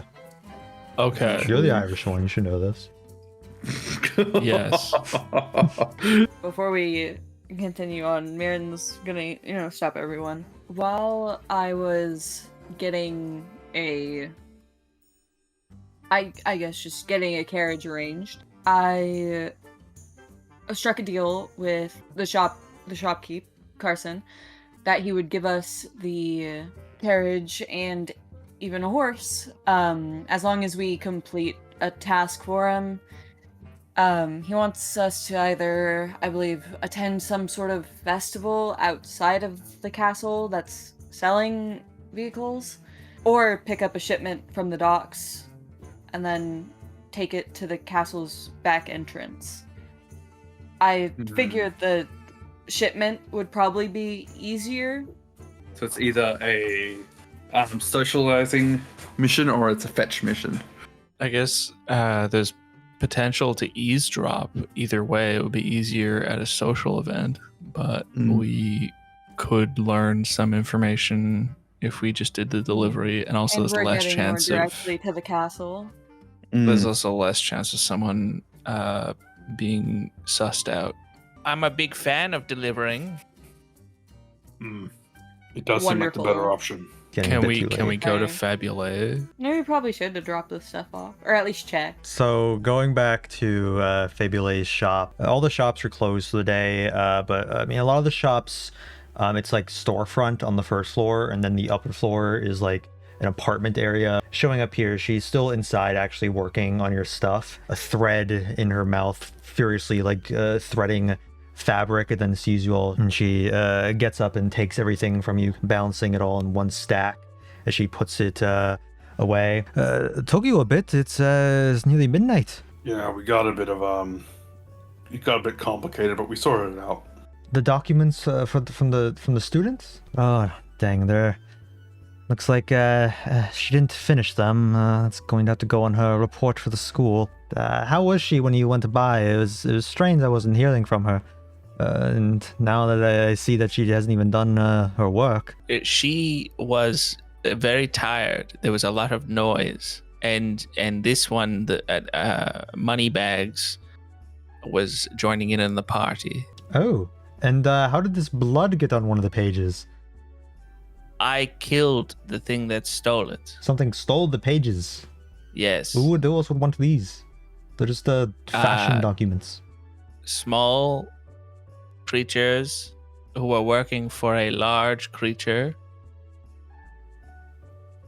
Okay. You're the Irish one. You should know this. Yes. Before we continue on, Mherren's gonna, stop everyone. While I was getting I guess just getting a carriage arranged, I struck a deal with the shopkeep, Carson, that he would give us the carriage and even a horse, as long as we complete a task for him. He wants us to either, I believe, attend some sort of festival outside of the castle that's selling vehicles, or pick up a shipment from the docks and then take it to the castle's back entrance. I figured the shipment would probably be easier. So it's either a socializing mission or it's a fetch mission. I guess there's potential to eavesdrop. Either way, it would be easier at a social event, but we could learn some information if we just did the delivery, and also there's less chance more directly to the castle. There's also less chance of someone being sussed out. I'm a big fan of delivering. It does seem like the better option. Can we go to Fabulé? No, we probably should have dropped this stuff off, or at least check. So going back to Fabulé's shop, all the shops are closed for the day, but I mean a lot of the shops, it's like storefront on the first floor, and then the upper floor is like an apartment area. Showing up here, she's still inside actually working on your stuff, a thread in her mouth, furiously like threading fabric, and then sees you all, and she gets up and takes everything from you, balancing it all in one stack as she puts it away. Took you a bit. It's nearly midnight. Yeah, we got a bit of it got a bit complicated, but we sorted it out. The documents from the students? Oh, dang, they're looks like she didn't finish them. It's going to have to go on her report for the school. How was she when you went to buy? It was strange I wasn't hearing from her. And now that I see that she hasn't even done her work. She was very tired. There was a lot of noise. And this one, the Moneybags, was joining in on the party. Oh, and how did this blood get on one of the pages? I killed the thing that stole it. Something stole the pages. Yes. Who else would want these? They're just fashion documents. Small creatures who were working for a large creature.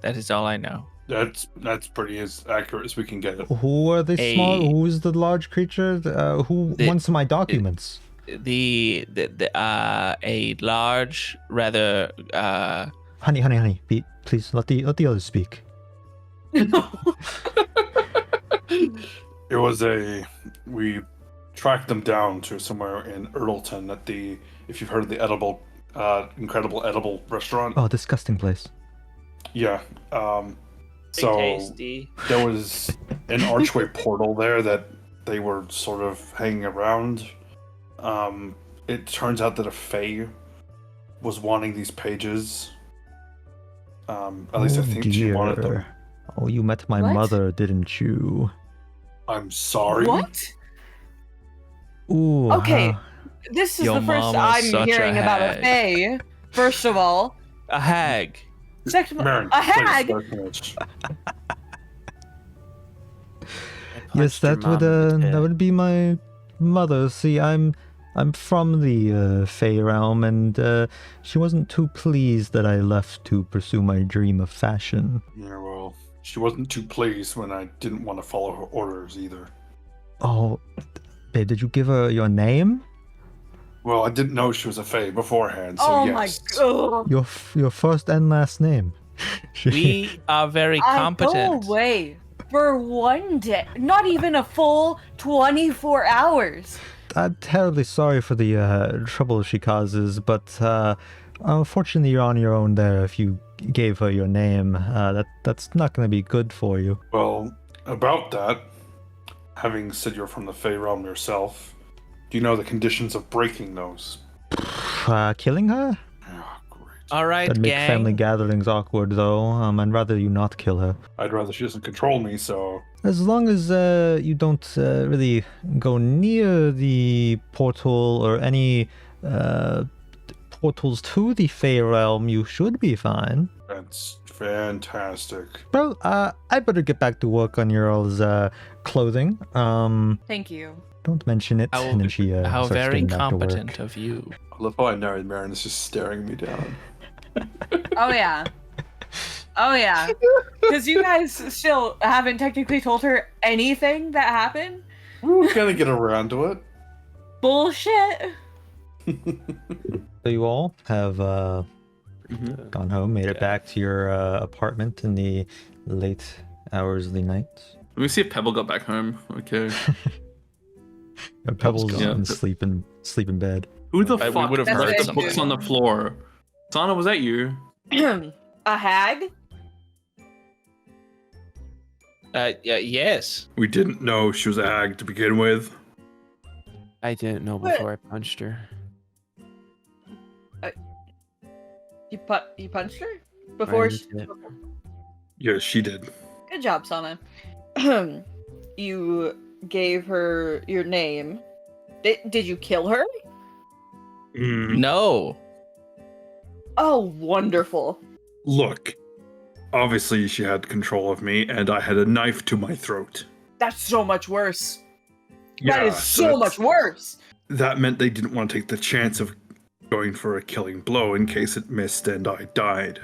That is all I know. That's pretty as accurate as we can get it. Who are they small? Who is the large creature? Who wants my documents? A large, rather. Honey, please let the others speak. It was we tracked them down to somewhere in Earlton at if you've heard of the incredible edible restaurant. Oh, disgusting place. Yeah. So tasty. There was an archway portal there that they were sort of hanging around. It turns out that a fae was wanting these pages. At least I think she wanted them. Oh, you met my What? mother, didn't you? I'm sorry. What? Ooh. Okay, this is Your the first mama's I'm such a hearing about a hag. fae. First of all, A hag. second, Mherren, a hag. please, finish. Yes, that would be my mother. See, I'm from the Fey realm, and she wasn't too pleased that I left to pursue my dream of fashion. Yeah, well, she wasn't too pleased when I didn't want to follow her orders either. Oh, babe, did you give her your name? Well, I didn't know she was a Fae beforehand, so Oh yes. my god. Your first and last name. We are very competent. Go away for one day, not even a full 24 hours. I'm terribly sorry for the trouble she causes, but unfortunately you're on your own there if you gave her your name. That's not going to be good for you. Well, about that, having said you're from the Fae realm yourself, do you know the conditions of breaking those? Killing her? Oh, great. All right, That'd make gang. family gatherings awkward, though. I'd rather you not kill her. I'd rather she doesn't control me, so... As long as you don't really go near the portal or any portals to the Fey realm, you should be fine. That's fantastic. Well, I better get back to work on your all's clothing. Thank you. Don't mention it. And then she How starts very getting back to work. competent of you. I love how I know Mherren is just staring me down. Oh yeah. Oh yeah. Because you guys still haven't technically told her anything that happened. We're gonna get around to it. Bullshit. So you all have gone home, made it back to your apartment in the late hours of the night. Let me see if Pebble got back home. Okay. Pebble's gone. sleep in bed. Who the We fuck would have That's heard what I the something. books on the floor? Sana, was that you? A hag? Yes. We didn't know she was a hag to begin with. I didn't know What? before I punched her. You punched her? Before I she... did. Yes, she did. Good job, Sana. You gave her your name. Did you kill her? No. Oh, wonderful. Look, obviously she had control of me, and I had a knife to my throat. That's so much worse. Yeah, That is so much worse. That meant they didn't want to take the chance of going for a killing blow in case it missed and I died.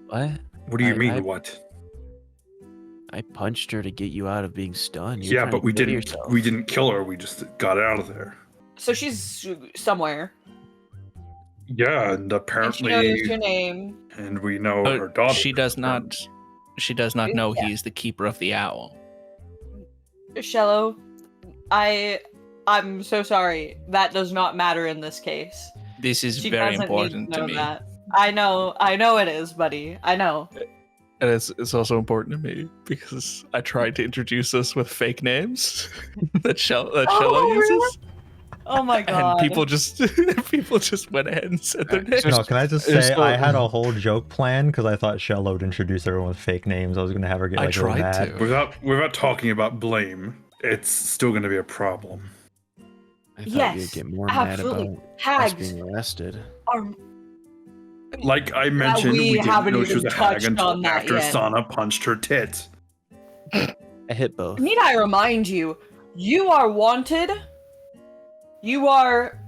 What? What do you I- mean, I- what? I punched her to get you out of being stunned. You're Yeah, trying but to we kill didn't. yourself. We didn't kill her. We just got out of there. So she's somewhere. Yeah, and And she apparently, knows your name. and we know But her daughter. she does not. She does not know Yeah. he's the keeper of the owl. Shello, I'm so sorry. That does not matter in this case. This is She very doesn't important need to to know me. that. I know it is, buddy. I know. And it's also important to me because I tried to introduce us with fake names that Shello Oh, uses, really? Oh my god. and people just went ahead and said their names. No, can I just say I had a whole joke plan because I thought Shello would introduce everyone with fake names. I was gonna have her get I like really tried mad. to. Without talking about blame, it's still going to be a problem. I thought Yes, you'd get more absolutely. mad about us Hags being arrested. are Like I mentioned, we we didn't haven't know she was even a hag touched until on that after yet. Sana punched her tit. I hit both. Need I remind you, you are wanted. You are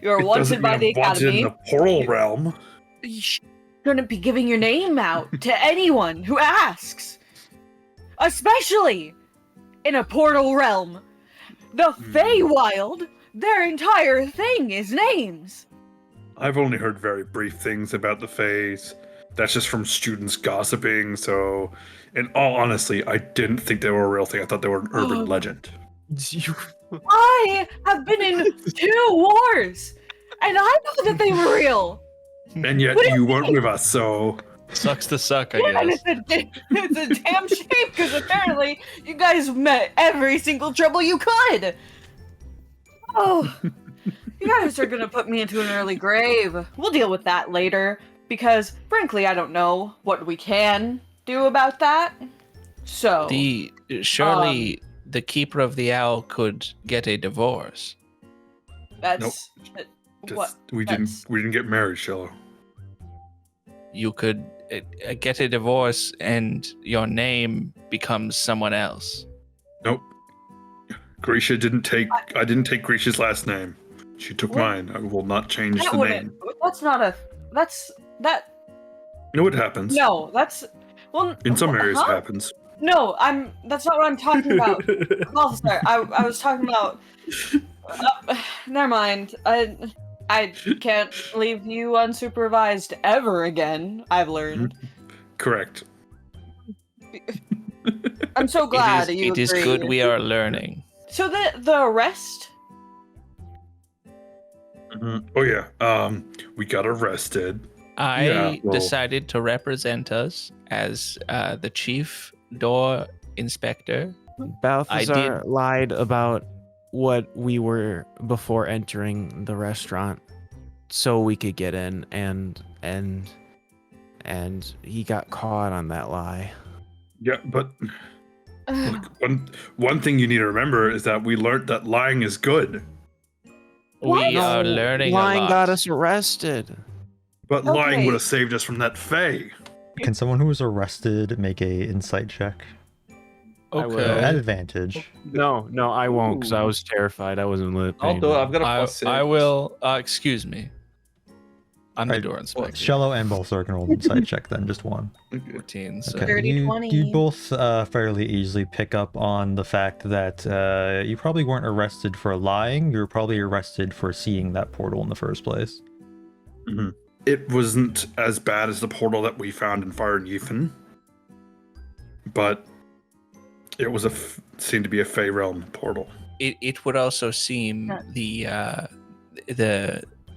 you are It wanted doesn't by mean the I'm wanted academy. in the portal realm. You shouldn't be giving your name out to anyone who asks. Especially in a portal realm. The Feywild, their entire thing is names. I've only heard very brief things about the Fays. That's just from students gossiping, so in all honesty, I didn't think they were a real thing. I thought they were an urban legend. I have been in 2 wars, and I know that they were real. And yet What do you weren't with us, so Sucks to suck, I And guess. it's a damn shame because apparently you guys met every single trouble you could. Oh, You guys are gonna put me into an early grave. We'll deal with that later, because frankly, I don't know what we can do about that. So Surely the keeper of the owl could get a divorce. that's what We didn't get married, Shello. You could get a divorce and your name becomes someone else. Nope. Grisha didn't take. I didn't take Grisha's last name. She took mine. I will not change that the wouldn't. name. That's not a. That's that. No, it happens. No, that's well. In some areas, huh? it happens. No, that's not what I'm talking about. Balthazar, I was talking about. Never mind. I can't leave you unsupervised ever again. I've learned. Correct. I'm so glad it is good we are learning. So the arrest. Oh yeah. We got arrested. I decided to represent us as the chief door inspector. Balthazar lied about what we were before entering the restaurant so we could get in, and he got caught on that lie. Yeah, but look, one thing you need to remember is that we learned that lying is good. We are learning lying a lot. got us arrested. But lying would have saved us from that Fae. Can someone who was arrested make a insight check? Okay. At advantage. No, I won't, because I was terrified. I wasn't lit. I'll do it. I've got a plus 6. I will. Excuse me. I'm the door inspector. Shello and Balthazar can roll an insight check then, just one. 14. So. Okay. 30, 20. You both fairly easily pick up on the fact that you probably weren't arrested for lying. You were probably arrested for seeing that portal in the first place. Mm-hmm. It wasn't as bad as the portal that we found in Fire and Yethan, but it was seemed to be a Fey realm portal. It would also seem the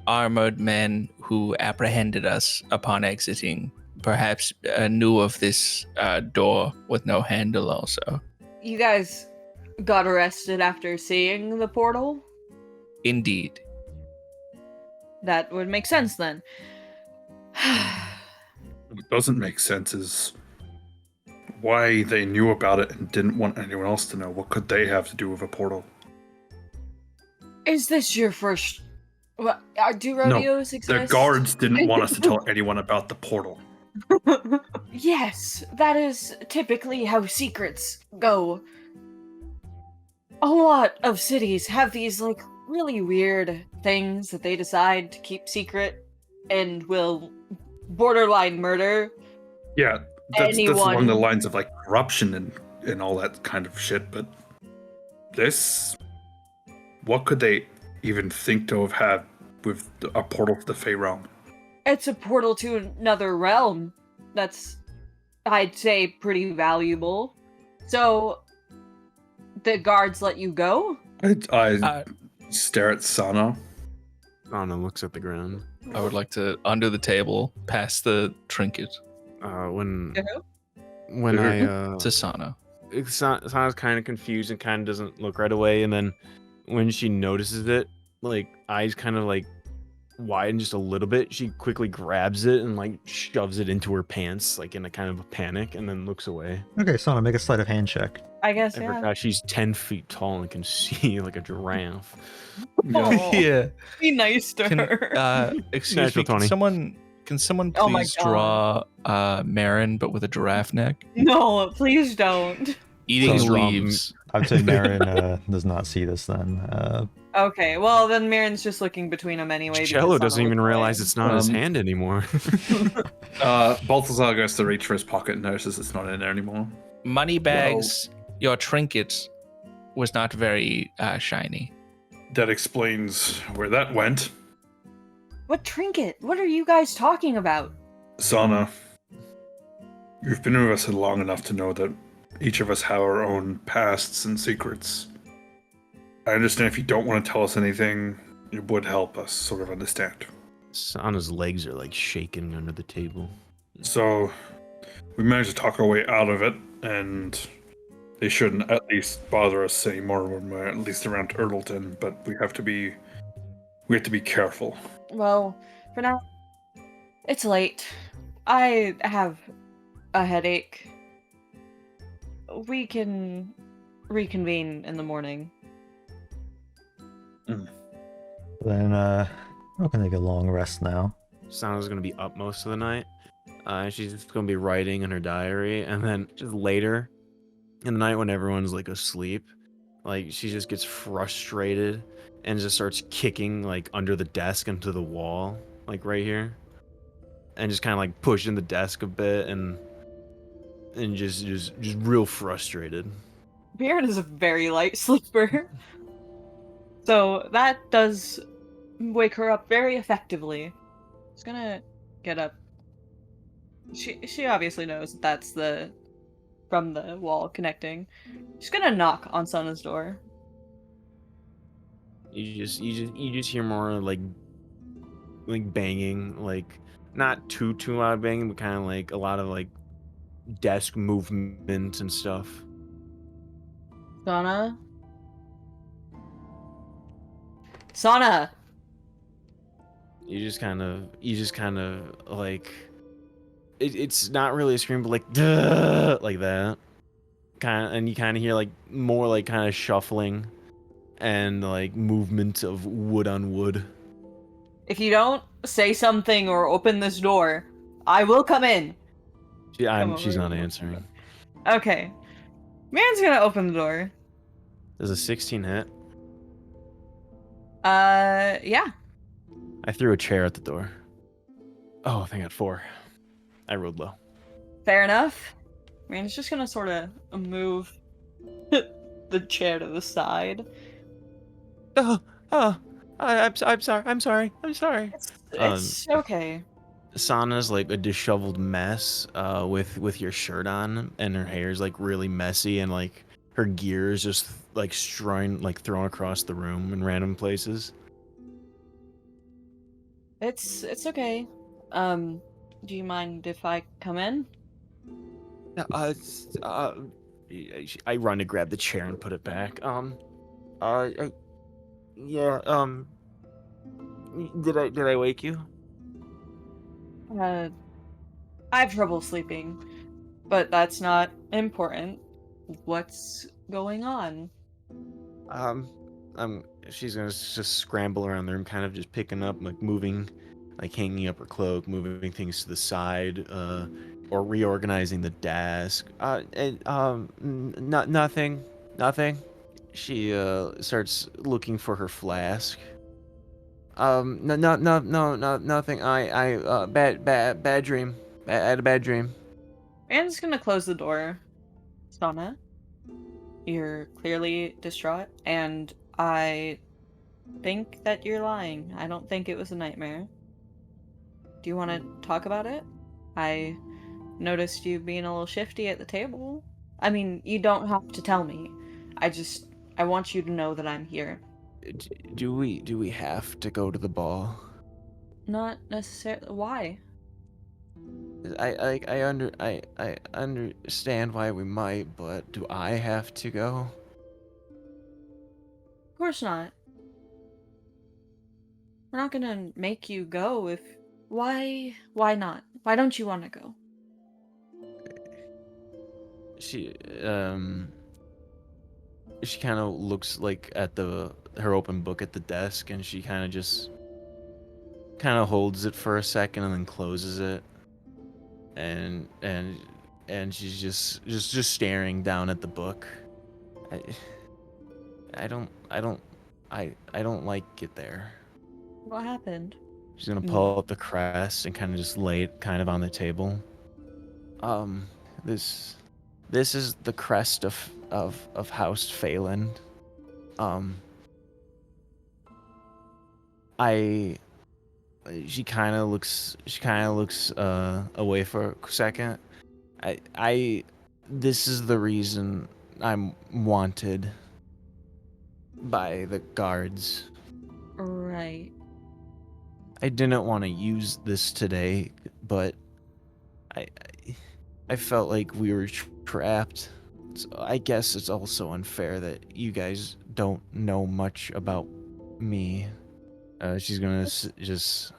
armored men who apprehended us upon exiting perhaps knew of this door with no handle also. You guys got arrested after seeing the portal? Indeed. That would make sense then. What doesn't make sense is why they knew about it and didn't want anyone else to know. What could they have to do with a portal? Is this your first... What, do rodeos exist? The guards didn't want us to tell anyone about the portal. Yes, that is typically how secrets go. A lot of cities have these, like, really weird things that they decide to keep secret and will borderline murder Yeah, that's anyone. along the lines of, like, corruption and all that kind of shit, but this... What could they even think to have had with a portal to the Fey realm? It's a portal to another realm. That's, I'd say, pretty valuable. So, the guards let you go? I stare at Sana. Sana looks at the ground. I would like to, under the table, pass the trinket When to Sana. Sana's kind of confused and kind of doesn't look right away, and then when she notices it, like, eyes kind of like widen just a little bit. She quickly grabs it and like shoves it into her pants, like in a kind of a panic, and then looks away. Okay, Sana, make a sleight of hand check. I guess, I yeah. forgot she's 10 feet tall and can see like a giraffe. Oh, Yeah. be nice to her. Excuse Natural me, 20. can someone Oh my please draw Mherren, but with a giraffe neck? No, please don't. Eating So, leaves. I'd say Mherren does not see this then. Okay, well then Mherren's just looking between them anyway. because Shello Sana doesn't even looks realize away. it's not his hand anymore. Balthazar goes to reach for his pocket and notices it's not in there anymore. Moneybags, your trinket was not very shiny. That explains where that went. What trinket? What are you guys talking about? Sana, you've been with us long enough to know that each of us have our own pasts and secrets. I understand if you don't want to tell us anything, it would help us sort of understand. Sana's legs are like shaking under the table. So, we managed to talk our way out of it, and they shouldn't at least bother us anymore when we're at least around Erdleton, but we have to be We have to be careful. Well, for now, it's late. I have a headache. We can reconvene in the morning. Then, we're gonna take a long rest now. Sana's gonna be up most of the night. She's just gonna be writing in her diary, and then just later in the night when everyone's like asleep, like she just gets frustrated and just starts kicking like under the desk into the wall, like right here, and just kind of like pushing the desk a bit, and just real frustrated. Mherren is a very light sleeper, so that does wake her up very effectively. She's gonna get up. She obviously knows that that's from the wall connecting. She's gonna knock on Sana's door. You just hear more like banging, like not too loud banging, but kind of like a lot of like desk movement and stuff. Sana? Sana! You just kind of like it's not really a scream, but like duh, like that kind of, and you kind of hear like more like kind of shuffling and like movement of wood on wood. If you don't say something or open this door, I will come in. She's not answering. Okay. Mherren's gonna open the door. Does a 16 hit? Yeah. I threw a chair at the door. Oh, I think I got 4. I rolled low. Fair enough. Mherren's just gonna sort of move the chair to the side. I'm sorry. It's okay. Sana's like a disheveled mess with your shirt on, and her hair's like really messy, and like her gear is just like thrown across the room in random places. It's okay. Do you mind if I come in? I run to grab the chair and put it back. Yeah. Did I wake you? I have trouble sleeping, but that's not important. What's going on? She's gonna just scramble around the room, kind of just picking up, like moving, like hanging up her cloak, moving things to the side, or reorganizing the desk. Nothing. She starts looking for her flask. No, nothing. Bad dream. I had a bad dream. I'm just gonna close the door. Sana, you're clearly distraught, and I think that you're lying. I don't think it was a nightmare. Do you want to talk about it? I noticed you being a little shifty at the table. I mean, you don't have to tell me. I want you to know that I'm here. Do we have to go to the ball? Not necessarily. Why? I understand why we might, but do I have to go? Of course not. We're not gonna make you go if... Why not? Why don't you want to go? She kind of looks like at her open book at the desk, and she kind of holds it for a second and then closes it, and she's just staring down at the book. I don't like it there. What happened? She's gonna pull up the crest and kind of just lay it kind of on the table. This is the crest of House Phelan. She kind of looks away for a second. This is the reason I'm wanted by the guards. Right. I didn't want to use this today, but I felt like we were trapped. So I guess it's also unfair that you guys don't know much about me. She's gonna just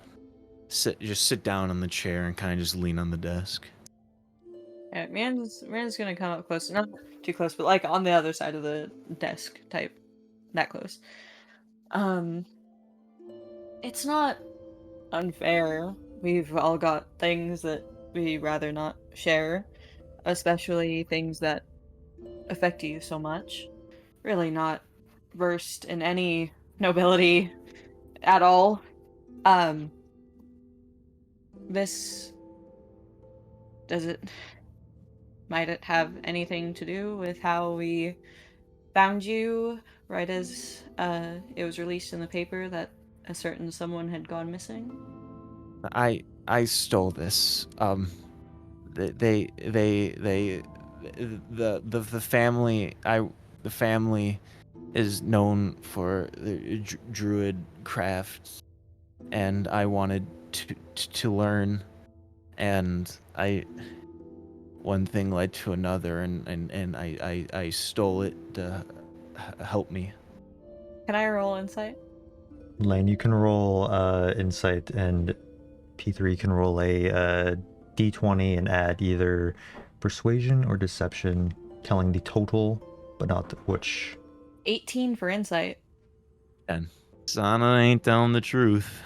sit down on the chair and kind of just lean on the desk. Yeah, Mherren's gonna come up close, not too close, but like on the other side of the desk type, that close. It's not unfair. We've all got things that we rather not share, especially things that affect you so much. Really not versed in any nobility at all. This might it have anything to do with how we found you right as it was released in the paper that a certain someone had gone missing? I stole this. The family is known for the druid crafts, and I wanted to learn, and one thing led to another, and I stole it to help me. Can I roll insight? Lane, you can roll insight, and P3 can roll a d20 and add either persuasion or deception, telling the total, but not which. 18 for insight. 10. Sana ain't telling the truth.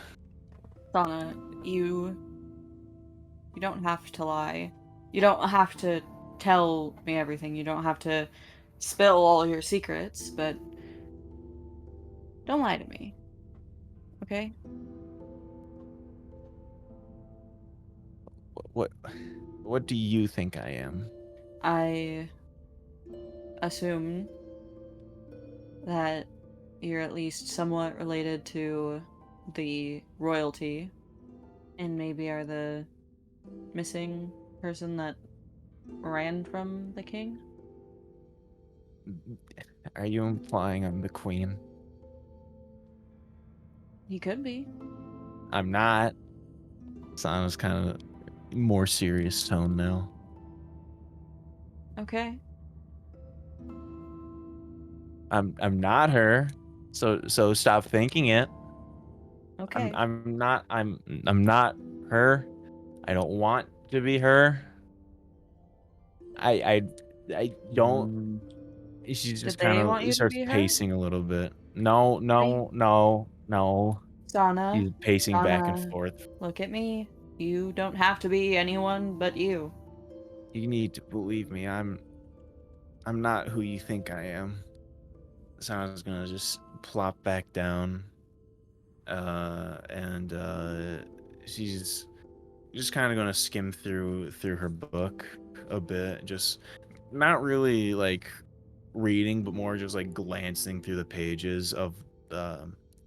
Sana, you don't have to lie. You don't have to tell me everything. You don't have to spill all your secrets, but don't lie to me. Okay? What do you think I am? I assume that you're at least somewhat related to the royalty, and maybe are the missing person that ran from the king? Are you implying I'm the queen? He could be. I'm not. Sana's kind of more serious tone now. Okay. I'm not her. So stop thinking it. Okay. I'm not her. I don't want to be her. I don't. She's just Did they want kind you of to starts be her? pacing a little bit. No. Sana, She's pacing back and Sana, forth. look at me. You don't have to be anyone but you. You need to believe me. I'm not who you think I am. Sana's gonna just plop back down, and she's just kind of gonna skim through her book a bit, just not really like reading, but more just like glancing through the pages of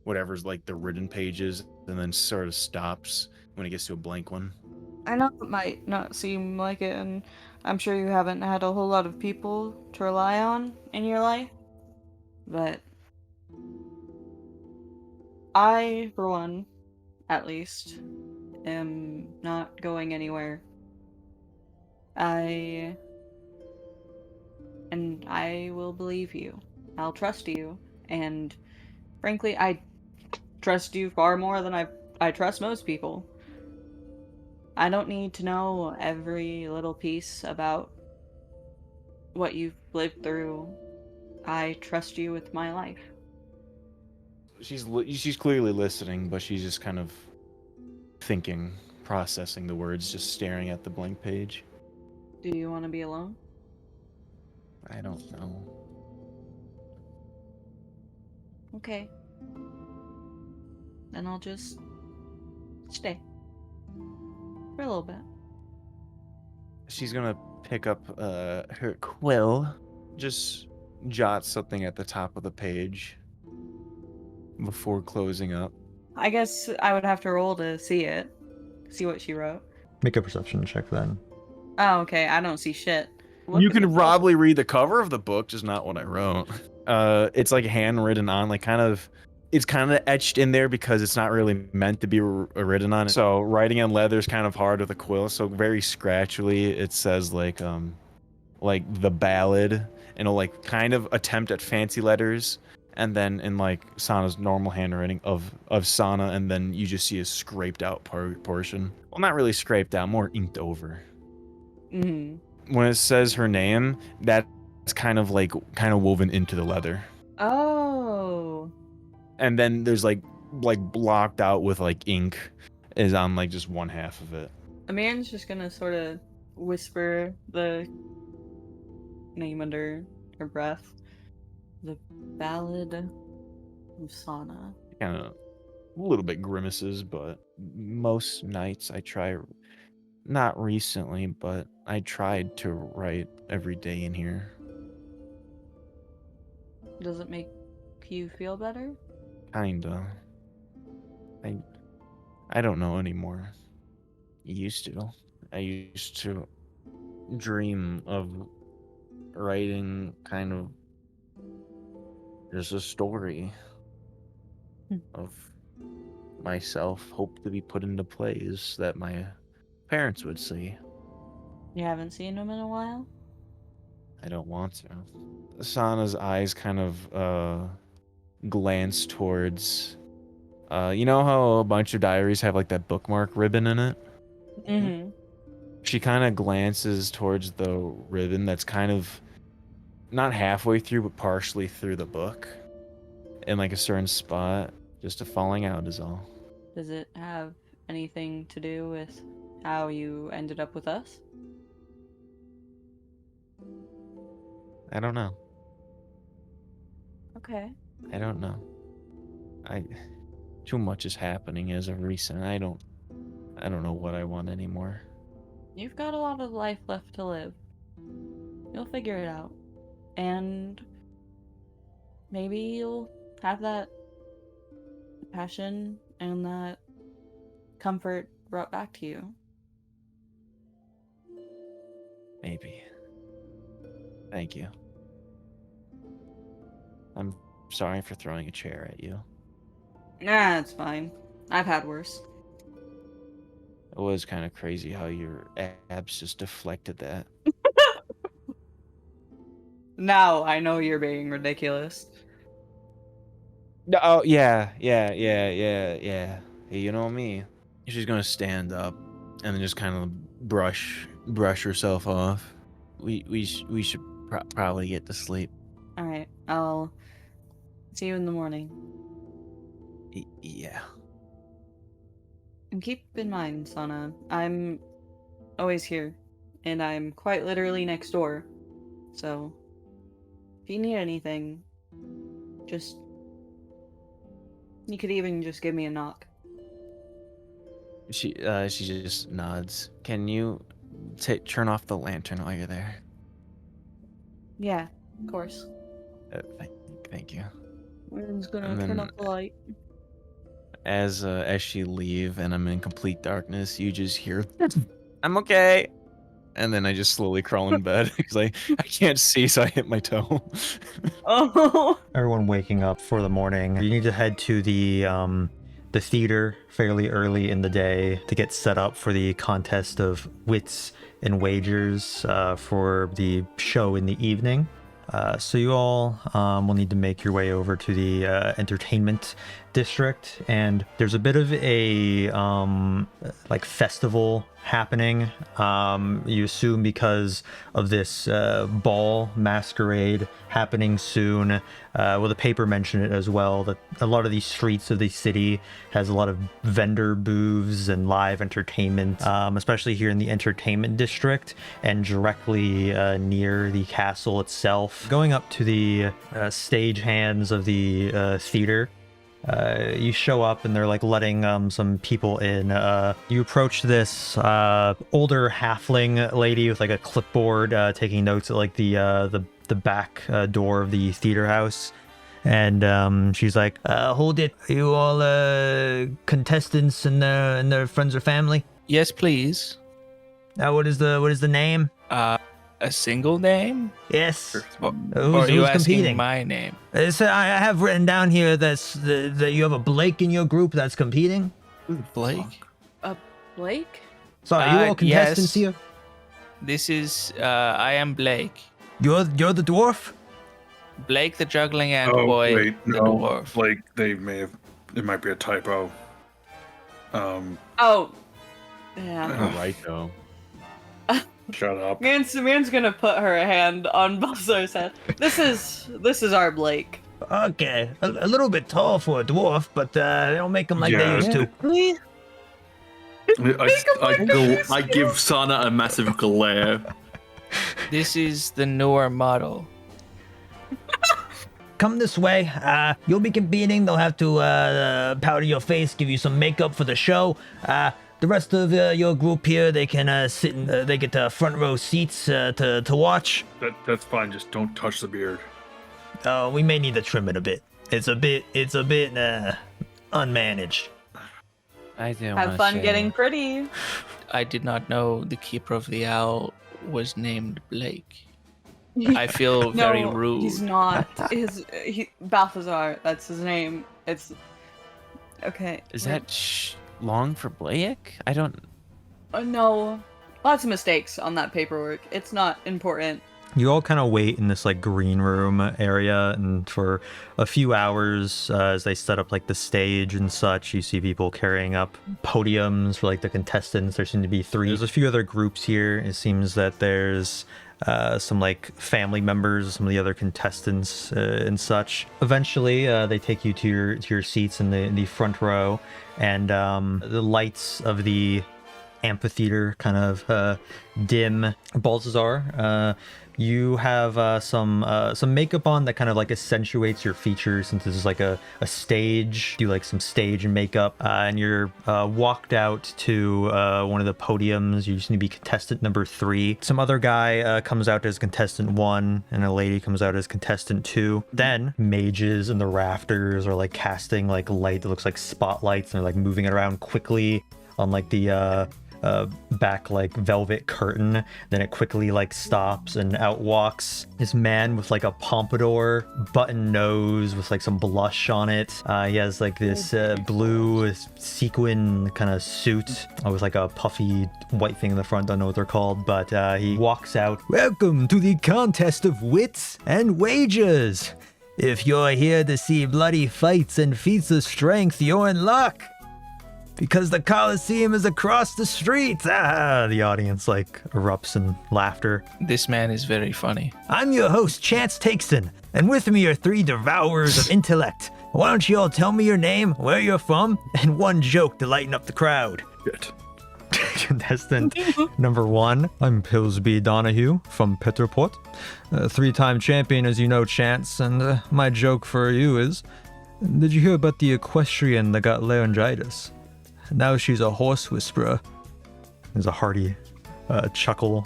whatever's like the written pages, and then sort of stops when it gets to a blank one. I know it might not seem like it, and I'm sure you haven't had a whole lot of people to rely on in your life, but I, for one, at least, am not going anywhere. I will believe you. I'll trust you, and frankly, I trust you far more than I trust most people. I don't need to know every little piece about what you've lived through. I trust you with my life. She's clearly listening, but she's just kind of thinking, processing the words, just staring at the blank page. Do you want to be alone? I don't know. Okay. Then I'll just stay. For a little bit. She's gonna pick up her quill, just jot something at the top of the page before closing up. I guess I would have to roll to see it. See what she wrote. Make a perception check then. Oh, okay. I don't see shit. You can probably read the cover of the book, just not what I wrote. It's like handwritten on, like it's kind of etched in there because it's not really meant to be written on. So writing on leather is kind of hard with a quill. So very scratchily, it says like the ballad, and it'll like kind of attempt at fancy letters, and then in like Sana's normal handwriting of Sana, and then you just see a scraped out portion. Well, not really scraped out, more inked over. Mm-hmm. When it says her name, that's kind of woven into the leather. Oh. And then there's like blocked out with like ink is on like just one half of it. Amir's just gonna sort of whisper the name under her breath. The Ballad of Sana. Kind of a little bit grimaces, but most nights I try, not recently, but I tried to write every day in here. Does it make you feel better? Kinda. I don't know anymore. I used to dream of writing kind of just a story of myself, hope to be put into plays that my parents would see. You haven't seen him in a while? I don't want to. Sana's eyes kind of glance towards you know how a bunch of diaries have like that bookmark ribbon in it? Mm-hmm. She kind of glances towards the ribbon that's kind of not halfway through, but partially through the book in like a certain spot. Just a falling out is all. Does it have anything to do with how you ended up with us? I don't know. Okay. I don't know. Too much is happening as of recent. I don't know what I want anymore. You've got a lot of life left to live. You'll figure it out. And maybe you'll have that passion and that comfort brought back to you. Maybe. Thank you. I'm sorry for throwing a chair at you. Nah, it's fine. I've had worse. It was kind of crazy how your abs just deflected that. Now I know you're being ridiculous. No, oh, yeah. Hey, you know me. She's gonna stand up and then just kind of brush herself off. We should probably get to sleep. All right, I'll see you in the morning. Yeah. And keep in mind, Sana, I'm always here, and I'm quite literally next door. So, if you need anything, you could even just give me a knock. She just nods. Can you turn off the lantern while you're there? Yeah, of course. Thank you. I'm just gonna And turn then- off the light. As she leave and I'm in complete darkness, you just hear, "I'm okay," and then I just slowly crawl in bed because I can't see, so I hit my toe. Oh! Everyone waking up for the morning. You need to head to the theater fairly early in the day to get set up for the Contest of Wits and Wagers for the show in the evening. So you all will need to make your way over to the entertainment district, and there's a bit of a like festival happening. You assume because of this ball masquerade happening soon. Well, the paper mentioned it as well, that a lot of these streets of the city has a lot of vendor booths and live entertainment, especially here in the entertainment district and directly near the castle itself. Going up to the stagehands of the theater, you show up and they're like letting some people in. You approach this older halfling lady with like a clipboard, taking notes at like the back door of the theater house, and she's like, "Hold it! Are you all contestants and their friends or family?" Yes, please. What is the name? A single name? Yes. Or Who's are you asking competing? my name? So I have written down here that you have a Blake in your group that's competing. Blake? Blake? So are you all contestants yes. here? This is I am Blake. You're the dwarf? Blake the juggling ant Oh boy, wait, the no. dwarf. Like they may have. It might be a typo. Oh, yeah. You're right though. Shut up. Miran's gonna put her hand on Balthazar's head. This is our Blake. Okay, a little bit tall for a dwarf, but they don't make them like they used to. I give Sana a massive glare. This is the newer model. Come this way. You'll be competing. They'll have to powder your face, give you some makeup for the show. The rest of your group here, they can sit in. They get front row seats to watch. That's fine. Just don't touch the beard. We may need to trim it a bit. It's a bit unmanaged. I do. Have fun getting pretty. I did not know the keeper of the owl was named Blake. I feel very rude. He's not. Balthazar, that's his name. It's okay. Is that long for Blake? I don't. No, lots of mistakes on that paperwork. It's not important. You all kind of wait in this like green room area, and for a few hours as they set up like the stage and such, you see people carrying up podiums for like the contestants. There seem to be 3. There's a few other groups here. It seems that there's some like family members of some of the other contestants and such. Eventually, they take you to your seats in the front row, and the lights of the amphitheater kind of dim. Balthazar, you have some makeup on that kind of like accentuates your features, since this is like a stage. Do like some stage and makeup, and you're walked out to one of the podiums. You just need to be contestant number 3. Some other guy comes out as contestant 1, and a lady comes out as contestant 2. Then mages in the rafters are like casting like light that looks like spotlights, and they're like moving it around quickly on like the back like velvet curtain. Then it quickly like stops, and out walks this man with like a pompadour, button nose with like some blush on it. He has like this blue sequin kind of suit with like a puffy white thing in the front. Don't know what they're called, but he walks out. Welcome to the Contest of Wits and Wagers. If you're here to see bloody fights and feats of strength, you're in luck, because the Coliseum is across the street. The audience like erupts in laughter. This man is very funny. I'm your host, Chance Takeson, and with me are 3 devourers of intellect. Why don't you all tell me your name, where you're from, and one joke to lighten up the crowd? Shit. Contestant number 1, I'm Pillsby Donahue from Petterport, 3-time champion, as you know, Chance, and my joke for you is, did you hear about the equestrian that got laryngitis? Now she's a horse whisperer. There's a hearty chuckle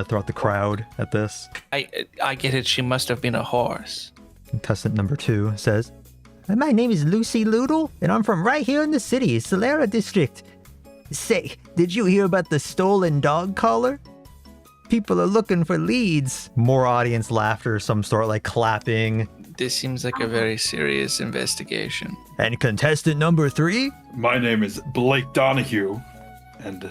throughout the crowd at this. I get it. She must have been a horse. Contestant number 2 says, my name is Lucy Loodle, and I'm from right here in the city, Solera District. Say, did you hear about the stolen dog collar? People are looking for leads. More audience laughter, some start like clapping. This seems like a very serious investigation. And contestant number 3? My name is Blake Donahue, and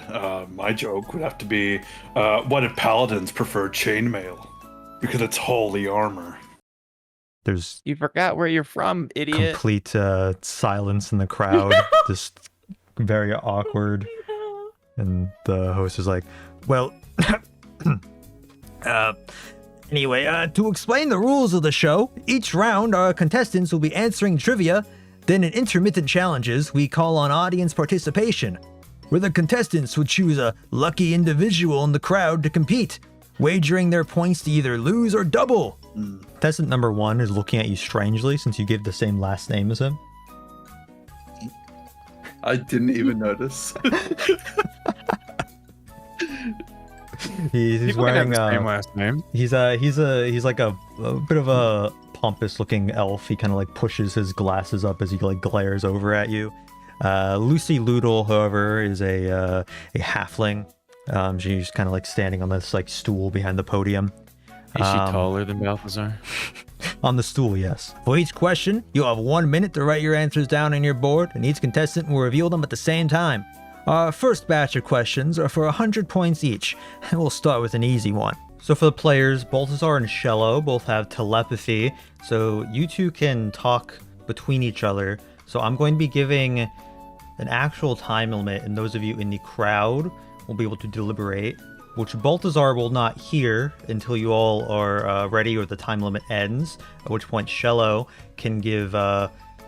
my joke would have to be, what if paladins prefer chainmail? Because it's holy armor. There's You forgot where you're from, idiot. complete silence in the crowd, just very awkward. And the host is like, well, anyway, to explain the rules of the show, each round our contestants will be answering trivia. Then in intermittent challenges, we call on audience participation, where the contestants would choose a lucky individual in the crowd to compete, wagering their points to either lose or double. Contestant number 1 is looking at you strangely since you give the same last name as him. I didn't even notice. He's wearing same last name. He's like a bit of a pompous looking elf. He kind of like pushes his glasses up as he like glares over at you. Lucy Loodle, however, is a halfling. She's kind of like standing on this like stool behind the podium. Is she taller than Balthazar? On the stool, yes. For each question, you'll have 1 minute to write your answers down on your board, and each contestant will reveal them at the same time. Our first batch of questions are for 100 points each, and we'll start with an easy one. So for the players, Balthazar and Shello both have telepathy, so you two can talk between each other. So I'm going to be giving an actual time limit, and those of you in the crowd will be able to deliberate, which Balthazar will not hear until you all are ready or the time limit ends, at which point Shello can give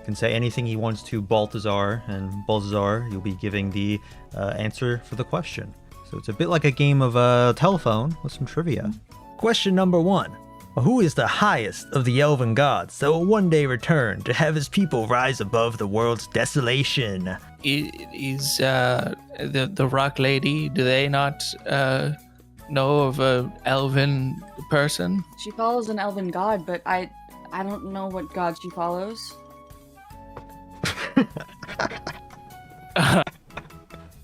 can say anything he wants to Balthazar, and Balthazar, you'll be giving the answer for the question. So it's a bit like a game of telephone with some trivia. Question number 1. Who is the highest of the elven gods that will one day return to have his people rise above the world's desolation? Is the rock lady, do they not know of a elven person? She follows an elven god, but I don't know what god she follows.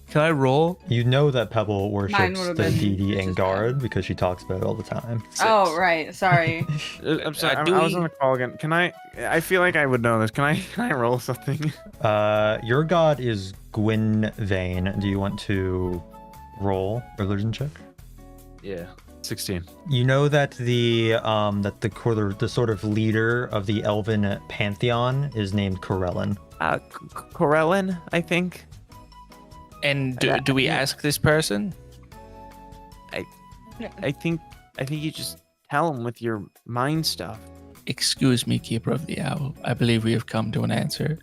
Can I roll? You know that Pebble worships would've the been deity just Engard because she talks about it all the time. Oh, right. Sorry. I'm sorry. do I was we- on the call again. Can I? I feel like I would know this. Can I roll something? Your god is Gwynvane. Do you want to roll religion check? Yeah. 16. You know that the sort of leader of the elven pantheon is named Corellin. Corellin, I think. And do we ask this person? I think you just tell him with your mind stuff. Excuse me, Keeper of the Owl. I believe we have come to an answer.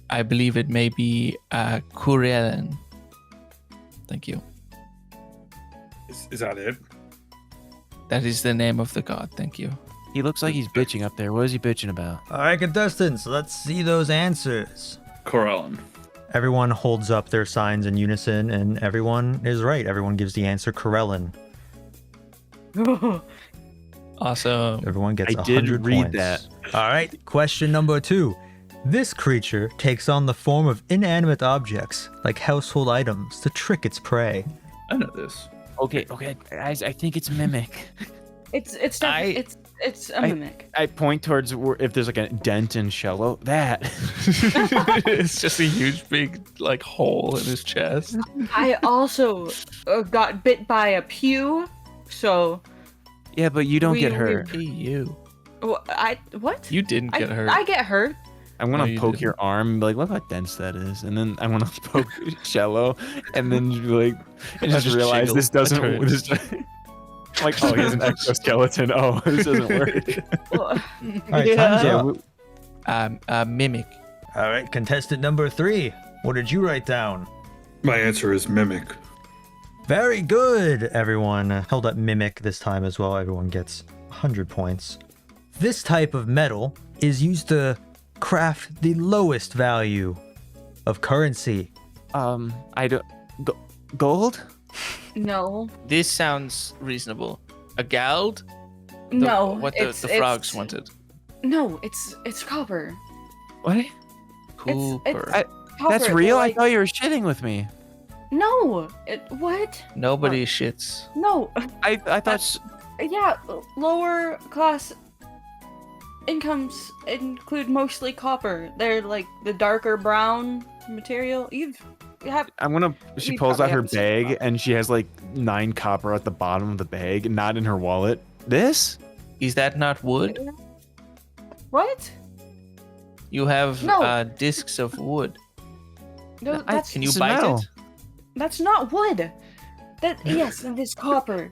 I believe it may be Corellin. Thank you. Is that it? That is the name of the god. Thank you. He looks like he's bitching up there. What is he bitching about? All right, contestants, let's see those answers. Corellin. Everyone holds up their signs in unison, and everyone is right. Everyone gives the answer Corellin. Awesome. Everyone gets I 100 did read points. that. All right, question number 2. This creature takes on the form of inanimate objects, like household items, to trick its prey. I know this. Okay, guys. I think it's mimic. It's a mimic. I point towards if there's like a dent in Shello. That. It's just a huge, big, like, hole in his chest. I also got bit by a pew, so. Yeah, but you don't get we- hurt. Hey, you. What? You didn't get hurt. I get hurt. I'm gonna No, you poke didn't. your arm and be like, look how dense that is. And then I'm gonna poke Shello, and then you be like, and just just realize jiggle. this doesn't. That's right. This, like, oh, he has an exoskeleton. Oh, this doesn't work. Well, All right, time's up. Mimic. All right, contestant number 3. What did you write down? My answer is mimic. Very good. Everyone held up mimic this time as well. Everyone gets 100 points. This type of metal is used to craft the lowest value of currency. I don't. Gold? No. This sounds reasonable. A gald? No. What the frogs wanted. No, it's copper. What? Cooper. That's Copper, real. like- I thought you were shitting with me. No. What? Nobody shits. No. I thought. Yeah, lower class incomes include mostly copper. They're like the darker brown material. You have. I'm gonna. She You pulls out probably her haven't seen bag copper. and she has like 9 copper at the bottom of the bag, not in her wallet. This? Is that not wood? What? You have No. discs of wood. No, that's Can you bite it? that's not wood. Yes, that is copper.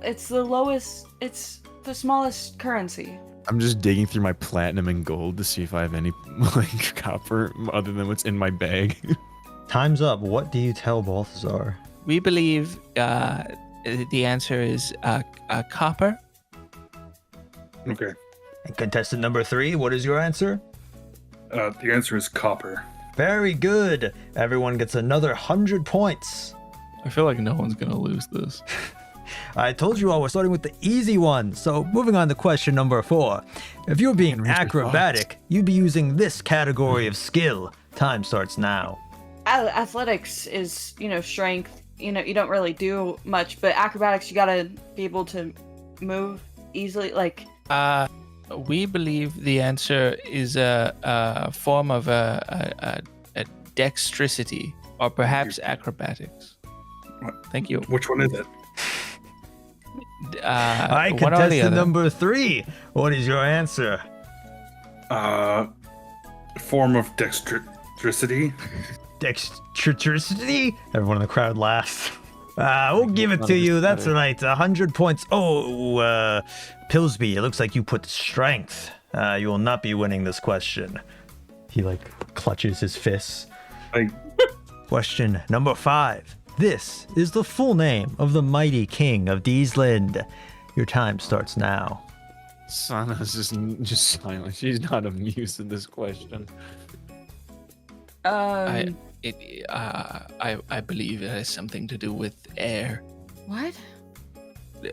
It's the lowest. It's the smallest currency. I'm just digging through my platinum and gold to see if I have any like copper other than what's in my bag. Time's up. What do you tell Balthazar? We believe the answer is copper. Okay. And contestant number 3, what is your answer? The answer is copper. Very good. Everyone gets another 100 points. I feel like no one's gonna lose this. I told you all we're starting with the easy one. So moving on to question number 4. If you're being acrobatic, you'd be using this category of skill. Time starts now. Athletics is, strength. You don't really do much, but acrobatics, you gotta be able to move easily. Like, We believe the answer is a form of a dexterity or perhaps acrobatics. What? Thank you. Which one is it? All right, what are the contestant other? number 3. What is your answer? Form of dexterity. Dexterity? Everyone in the crowd laughs. We'll give it to you. That's right. 100 points. Oh, Pillsby, it looks like you put strength. You will not be winning this question. He clutches his fists. Question number 5. This is the full name of the mighty king of Deezland. Your time starts now. Sana's just silent. She's not amused at this question. I believe it has something to do with air. What?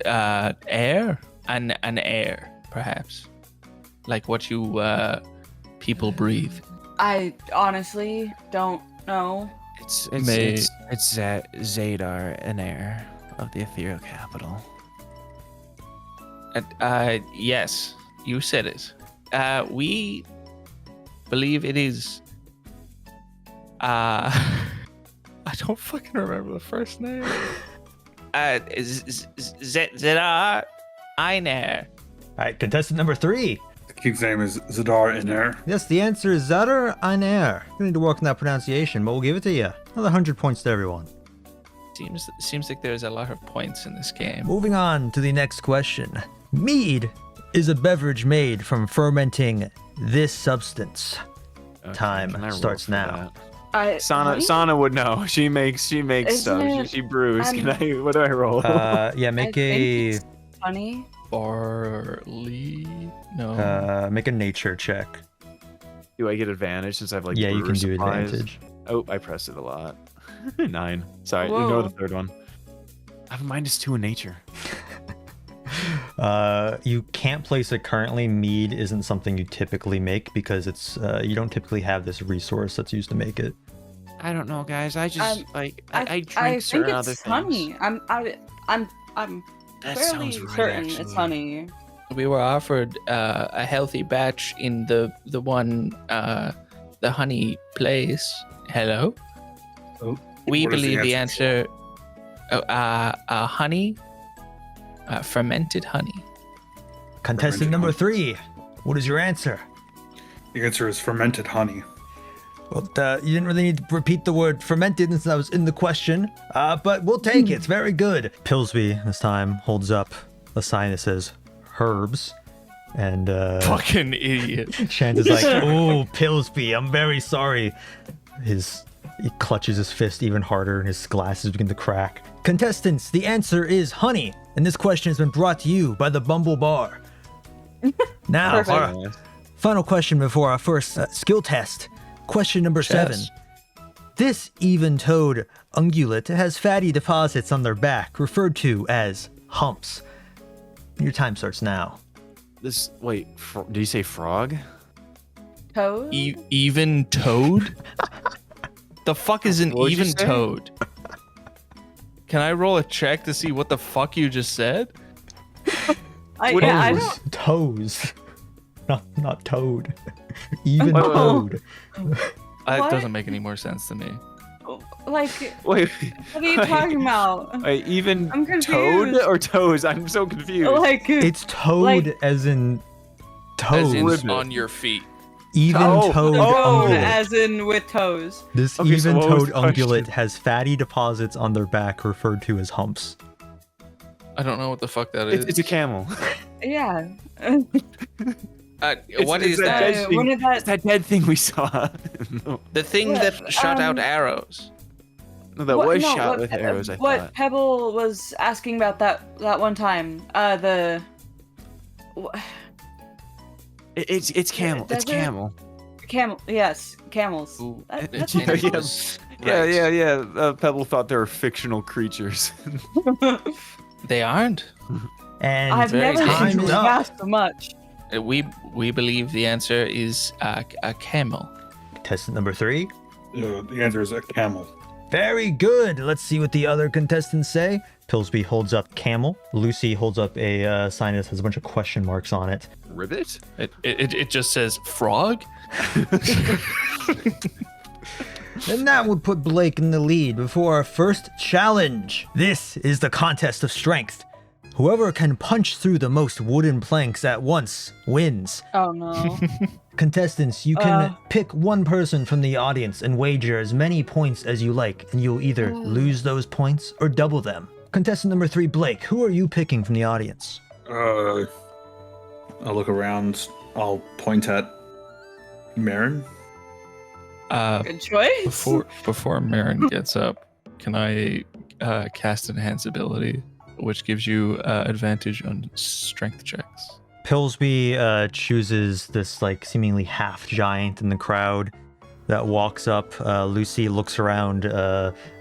Air? An air, perhaps. Like what you people breathe. I honestly don't know. It's Zadar, an heir of the ethereal capital. Yes, you said it. We believe it is. I don't fucking remember the first name. Zadar Einer. All right, contestant number 3. The king's name is Zadar Iner. Yes, the answer is Zadar Einer. You need to work on that pronunciation, but we'll give it to you. Another 100 points to everyone. Seems like there's a lot of points in this game. Moving on to the next question. Mead is a beverage made from fermenting this substance. Time starts now. Sana would know. She makes stuff. She brews. What do I roll? Yeah, make Honey. Barley. No. Make a nature check. Do I get advantage since I've Yeah, you can do supplies? advantage. Oh, I pressed it a lot. 9. Sorry, Whoa. ignore the third one. I have a -2 in nature. You can't place it currently. Mead isn't something you typically make because it's you don't typically have this resource that's used to make it. I don't know, guys. I just I drink I think certain other it's things. honey. I'm That fairly sounds right, certain it's actually. honey. We were offered a healthy batch in the one the honey place. Hello. Oh, We what is the believe the answer? answer. Honey. Fermented honey. Contestant number 3. What is your answer? The answer is fermented honey. Well, you didn't really need to repeat the word fermented since that was in the question, but we'll take it. It's very good. Pillsby this time holds up a sign that says herbs, and Fucking idiot. Chance is like, "Oh, Pillsby, I'm very sorry." He clutches his fist even harder, and his glasses begin to crack. Contestants, the answer is honey, and this question has been brought to you by the Bumble Bar. Now, Perfect. our final question before our first skill test. Question number 7. This even-toed ungulate has fatty deposits on their back, referred to as humps. Your time starts now. Wait, did you say frog? Toad? Even toad? The fuck is an What'd you even say? toad? Can I roll a check to see what the fuck you just said? I don't. Toes. Not toad. Even Wait, toad. That What? doesn't make any more sense to me. Like, Wait, what are you talking about? wait, even I'm toad confused. or toes? I'm so confused. Like, It's toad Like- as in As toes. in on your feet. Even Oh, toed toad, ungulate. as in with toes. This Okay, so even what was toed the question? ungulate has fatty deposits on their back, referred to as humps. I don't know what the fuck that is. It's a camel. Yeah. What it's is that that? dead thing. When did that? It's that dead thing we saw. No, The thing What, that shot out arrows. that what- was no, shot what with Pe- arrows, I What thought. Pebble was asking about that one time. It's camel. It's Does it? camel. Camel. Yes, camels. Ooh, That's it what yeah. was- Yeah, right. yeah. Pebble thought they were fictional creatures. They aren't. And I've very never time seen is you up. laugh so much. We believe the answer is a camel. Contestant number 3. The answer is a camel. Very good. Let's see what the other contestants say. Pillsby holds up camel. Lucy holds up a sign that has a bunch of question marks on it. Ribbit? It just says frog. And that would put Blake in the lead before our first challenge. This is the contest of strength. Whoever can punch through the most wooden planks at once wins. Oh no. Contestants, you can pick one person from the audience and wager as many points as you like, and you'll either lose those points or double them. Contestant number 3, Blake, who are you picking from the audience? I'll look around. I'll point at Mherren. Good choice. Before Mherren gets up, can I cast Enhance ability, which gives you advantage on strength checks? Pillsby chooses this like seemingly half giant in the crowd that walks up. Lucy looks around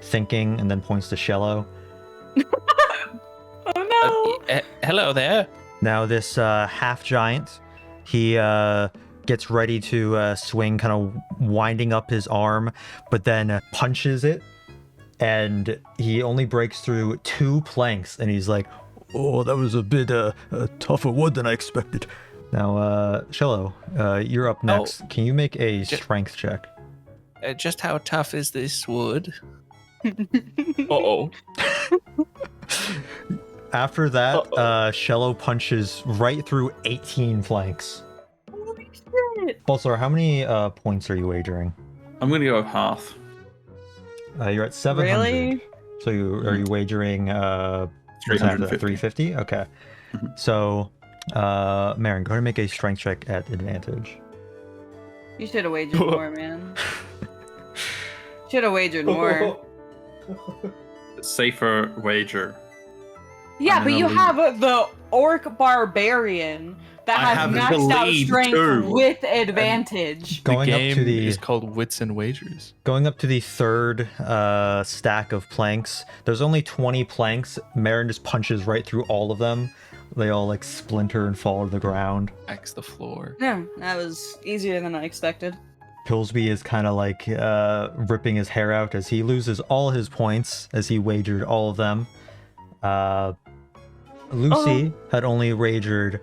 thinking and then points to Shello. Oh no. Hello there. Now this half giant, he gets ready to swing, kind of winding up his arm, but then punches it, and he only breaks through 2 planks, and he's like, oh, that was a bit tougher wood than I expected. Now, Shello, you're up next. Can you make a strength check? Just how tough is this wood? Uh-oh. After that, Shello punches right through 18 planks. Holy shit. Balthazar, how many points are you wagering? I'm gonna go half. You're at 700. Really? So are you wagering 350. 350? Okay. So, Mherren, go ahead and make a strength check at advantage. You should have wagered more, man. Should have wagered more. Safer wager. Yeah, I but mean, you have the orc barbarian that I has have maxed the out lead, strength too. with advantage. The Going up game to the is called Wits and Wagers. Going up to the third stack of planks. There's only 20 planks. Mherren just punches right through all of them. They all like splinter and fall to the ground. Axe the floor. Yeah, that was easier than I expected. Pillsby is kind of like ripping his hair out as he loses all his points as he wagered all of them. Lucy had only wagered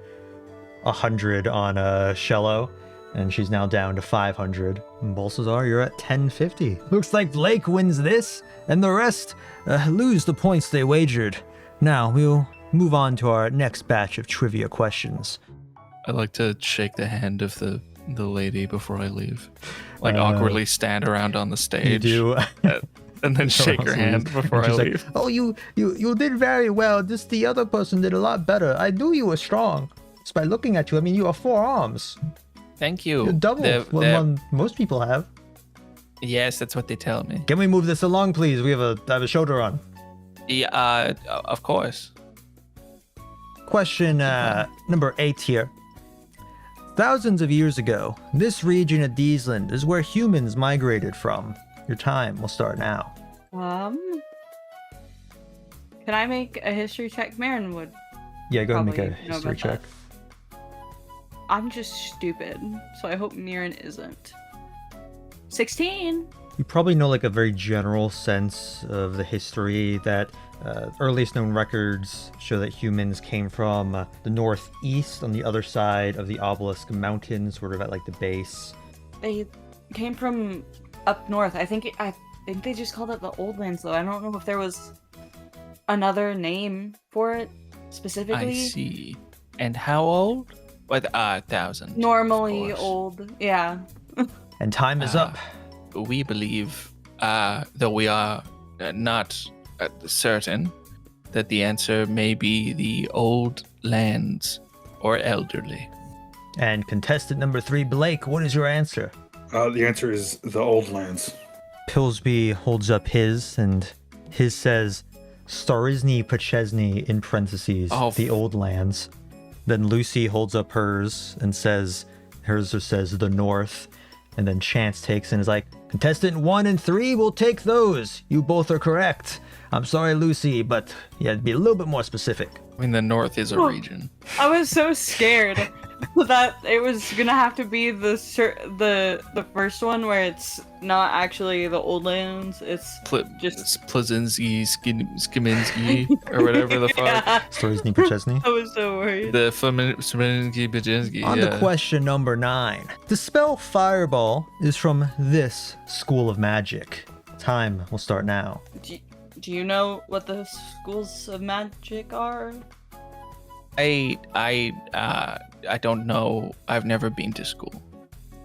100 on Shello, and she's now down to 500. And Balthazar, you're at 1050. Looks like Blake wins this, and the rest lose the points they wagered. Now we'll move on to our next batch of trivia questions. I like to shake the hand of the lady before I leave. Like awkwardly stand around on the stage. You do. And then shake her hand before I She's like, leave. oh, you did very well. Just the other person did a lot better. I knew you were strong. Just by looking at you, I mean, you have 4 arms. Thank you. You're double what most people have. Yes, that's what they tell me. Can we move this along, please? We have a show to run. Yeah, of course. Question number 8 here. Thousands of years ago, this region of Deesland is where humans migrated from. Your time will start now. Can I make a history check? Mherren would. Yeah, go ahead and make a probably know history about check. that. I'm just stupid, so I hope Mherren isn't. 16. You probably know like a very general sense of the history that earliest known records show that humans came from the northeast on the other side of the Obelisk Mountains, sort of at like the base. They came from up north. I think they just called it the Old Lands, though. I don't know if there was another name for it specifically. I see. And how old? What? 1,000. Normally old. Yeah. And time is up. We believe, though we are not certain, that the answer may be the Old Lands or elderly. And contestant number 3, Blake, what is your answer? The answer is the Old Lands. Pillsby holds up his, and his says Starizny Pachesny in parentheses, the Old Lands. Then Lucy holds up hers and says, hers says the North. And then Chance takes and is like, contestant 1 and 3 will take those. You both are correct. I'm sorry, Lucy, but you had to be a little bit more specific. I mean, the North is a region. I was so scared that it was gonna have to be the first one where it's not actually the Old Lands. It's just Plazinski, Skiminski, or whatever the fuck. Starizny Pachesny. I was so worried. The Skiminski Pajinski. On to question number 9. The spell Fireball is from this school of magic. Time will start now. Do you know what the schools of magic are? I don't know. I've never been to school.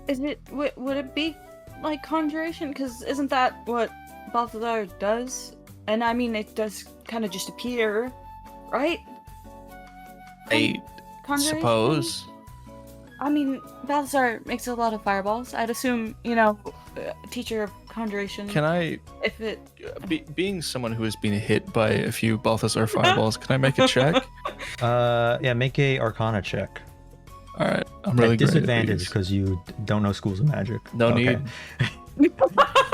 Is it? Would it be like conjuration? Because isn't that what Balthazar does? And I mean, it does kind of just appear, right? I suppose. I mean, Balthazar makes a lot of fireballs. I'd assume, teacher of conjuration. Can I? If it. Being someone who has been hit by a few Balthazar fireballs, can I make a check? Yeah, make a Arcana check. All right, I'm really at disadvantage because you don't know schools of magic. No need.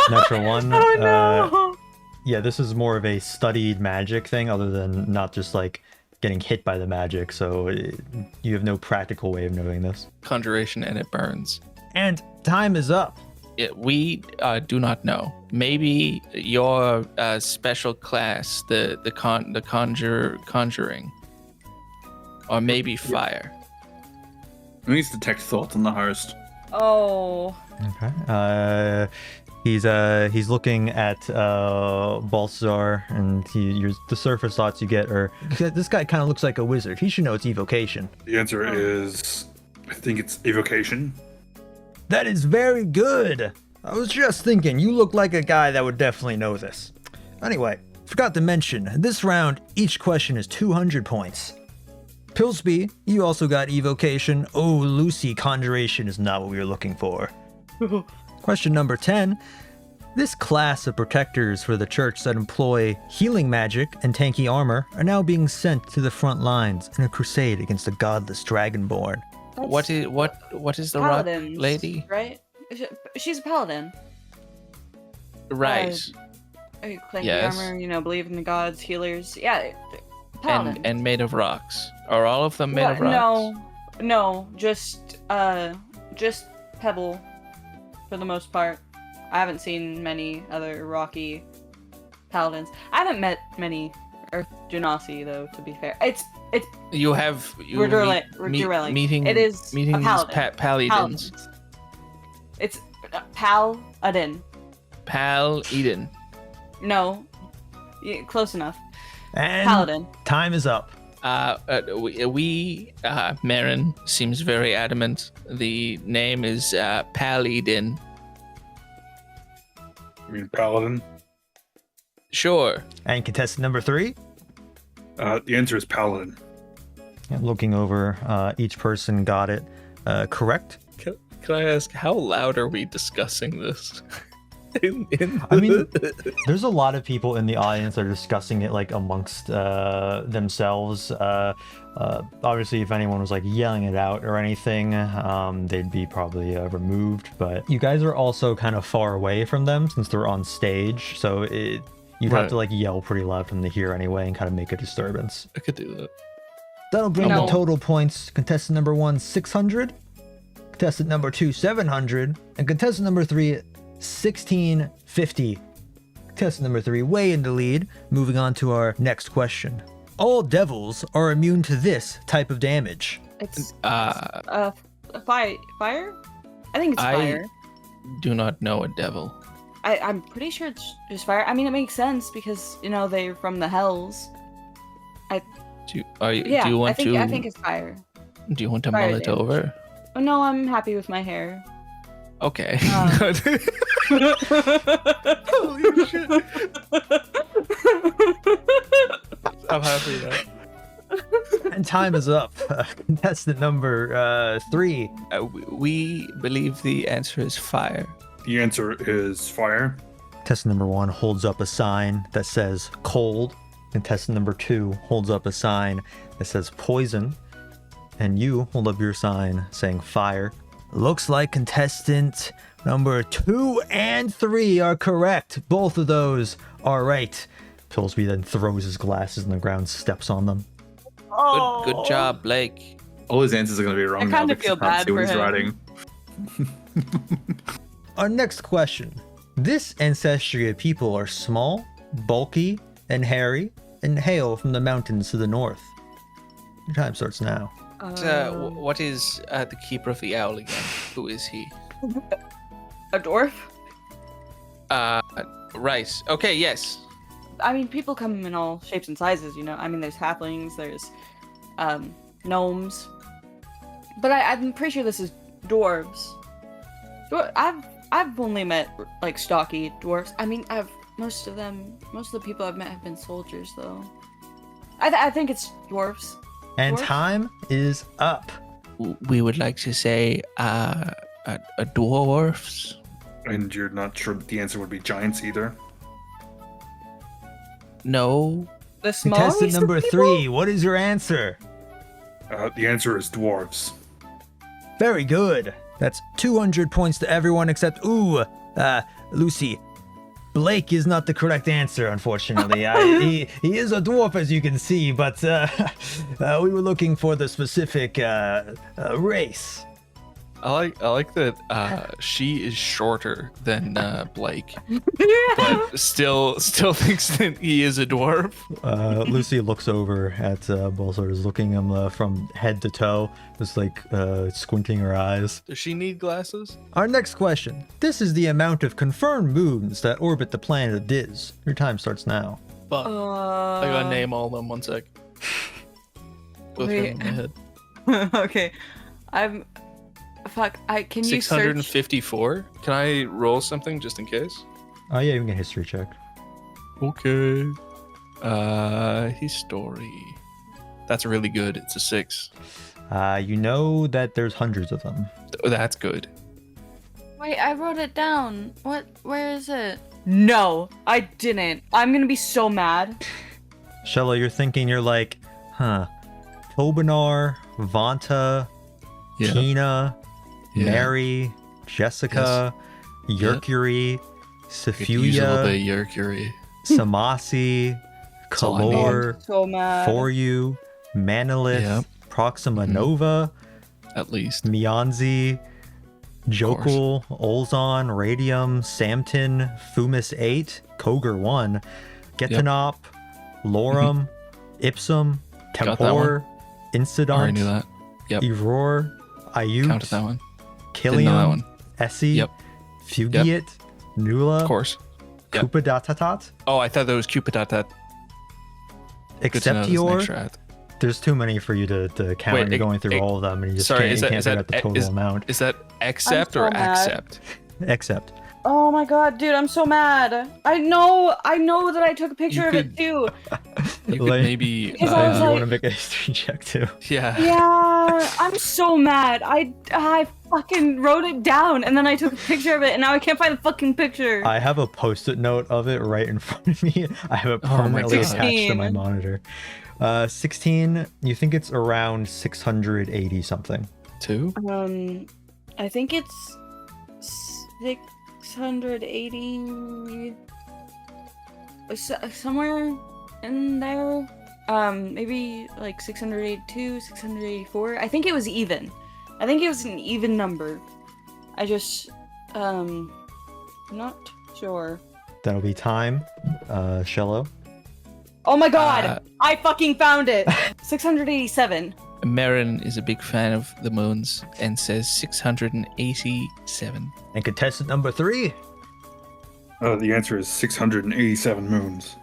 Natural 1. Oh no! Yeah, this is more of a studied magic thing, other than not just like getting hit by the magic. So you have no practical way of knowing this. Conjuration and it burns. And time is up. We do not know. Maybe your special class, the conjuring, or maybe fire. We need to detect thoughts on the host. Oh. Okay. He's looking at Balthazar, and the surface thoughts you get are, this guy kind of looks like a wizard. He should know it's evocation. The answer is, I think it's evocation. That is very good. I was just thinking, you look like a guy that would definitely know this. Anyway, forgot to mention, this round, each question is 200 points. Pillsby, you also got evocation. Oh, Lucy, conjuration is not what we were looking for. Question number 10. This class of protectors for the church that employ healing magic and tanky armor are now being sent to the front lines in a crusade against the godless Dragonborn. What is the rock lady? Right? She's a paladin. Right. Clanky Yes. armor, believe in the gods, healers. Yeah, paladin. And made of rocks. Are all of them made of rocks? No, just Pebble, for the most part. I haven't seen many other rocky paladins. I haven't met many Earth Genasi though. To be fair, we're derailing. Meeting. It is meeting a these paladin. paladins. It's paladin. Paladin. No, close enough. And paladin. Time is up. Mherren seems very adamant. The name is Paladin. You mean paladin? Sure. And contestant number 3? The answer is paladin. Looking over, each person got it correct. Can I ask, how loud are we discussing this? I mean, there's a lot of people in the audience that are discussing it like amongst themselves. Obviously, if anyone was like yelling it out or anything, they'd be probably removed. But you guys are also kind of far away from them since they're on stage, so you'd have to like yell pretty loud for them to hear anyway and kind of make a disturbance. I could do that. That'll bring the total points. Contestant number 1, 600. Contestant number 2, 700. And contestant number 3, 1650. Contestant number 3 way in the lead. Moving on to our next question. All devils are immune to this type of damage. It's fire. I think it's fire. Do not know a devil. I'm pretty sure it's just fire. I mean, it makes sense because they're from the hells. Do you want I think it's fire. Do you want to Fire mull it damage. over? Oh, no, I'm happy with my hair. Okay. Holy shit. I'm happy now. And time is up. Contestant number 3. We believe the answer is fire. The answer is fire. Contestant number 1 holds up a sign that says cold. Contestant number 2 holds up a sign that says poison. And you hold up your sign saying fire. Looks like contestant number 2 and 3 are correct. Both of those are right. Pillsby then throws his glasses on the ground, steps on them. Oh. Good job, Blake. All his answers are going to be wrong I now kinda because feel I can't bad see what for he's him. writing. Our next question. This ancestry of people are small, bulky, and hairy, and hail from the mountains to the north. Your time starts now. What is the keeper of the owl again? Who is he? A dwarf? Right. Okay, yes. I mean, people come in all shapes and sizes, I mean, there's halflings, there's gnomes. But I'm pretty sure this is dwarves. I've only met like stocky dwarves. I mean, most of the people I've met have been soldiers though. I think it's dwarves. And time is up. We would like to say a dwarfs. And you're not sure that the answer would be giants either? No. The small Contestant number 3, what is your answer? The answer is dwarves. Very good. That's 200 points to everyone except, Lucy. Blake is not the correct answer, unfortunately. He is a dwarf, as you can see, but we were looking for the specific race. I like that she is shorter than Blake, but still thinks that he is a dwarf. Lucy looks over at Balthazar, is looking him from head to toe, just like squinting her eyes. Does she need glasses? Our next question. This is the amount of confirmed moons that orbit the planet of Diz. Your time starts now. Fuck. I gotta name all of them. 1 sec. Go through them in my head. Okay. Can you 654? search? Can I roll something just in case? Oh yeah, you can get a history check. Okay. History. That's really good. It's a 6. You know that there's hundreds of them. That's good. Wait, I wrote it down. Where is it? No, I didn't. I'm gonna be so mad. Shello, you're like, Tobinar, Vanta, Tina, Mary, Jessica, Yercury, Sephuya, Yercury, Samasi, Kalor, so mad. For You, Manilith, Proxima Nova, at least, Mianzi, Jokul, Olzon, Radium, Samton, Fumis 8, Koger 1, Getanop, Lorum, Ipsum, Tempor, Incident, Eror, Ayut, counted that one. Killian, Essie, Fugiat, Nula, of course, Cupadatatat. Oh, I thought that was Cupidatat. Exceptior. There's too many for you to count. Wait, you're going through all of them, and you just can't figure out the total amount. Is that accept or accept? Accept. Oh my god, dude, I'm so mad. I know that I took a picture of it too. You could maybe. You want to make a history check too? Yeah. Yeah, I'm so mad. I fucking wrote it down and then I took a picture of it and now I can't find the fucking picture. I have a post-it note of it right in front of me. I have it permanently attached to my monitor. 16. You think it's around 680 something? 2? I think it's 680 somewhere in there. Maybe like 682, 684. I think it was even. I think it was an even number. I just not sure. That'll be time. Shello. Oh my god! I fucking found it! 687. Mherren is a big fan of the moons and says 687. And contestant number 3? The answer is 687 moons.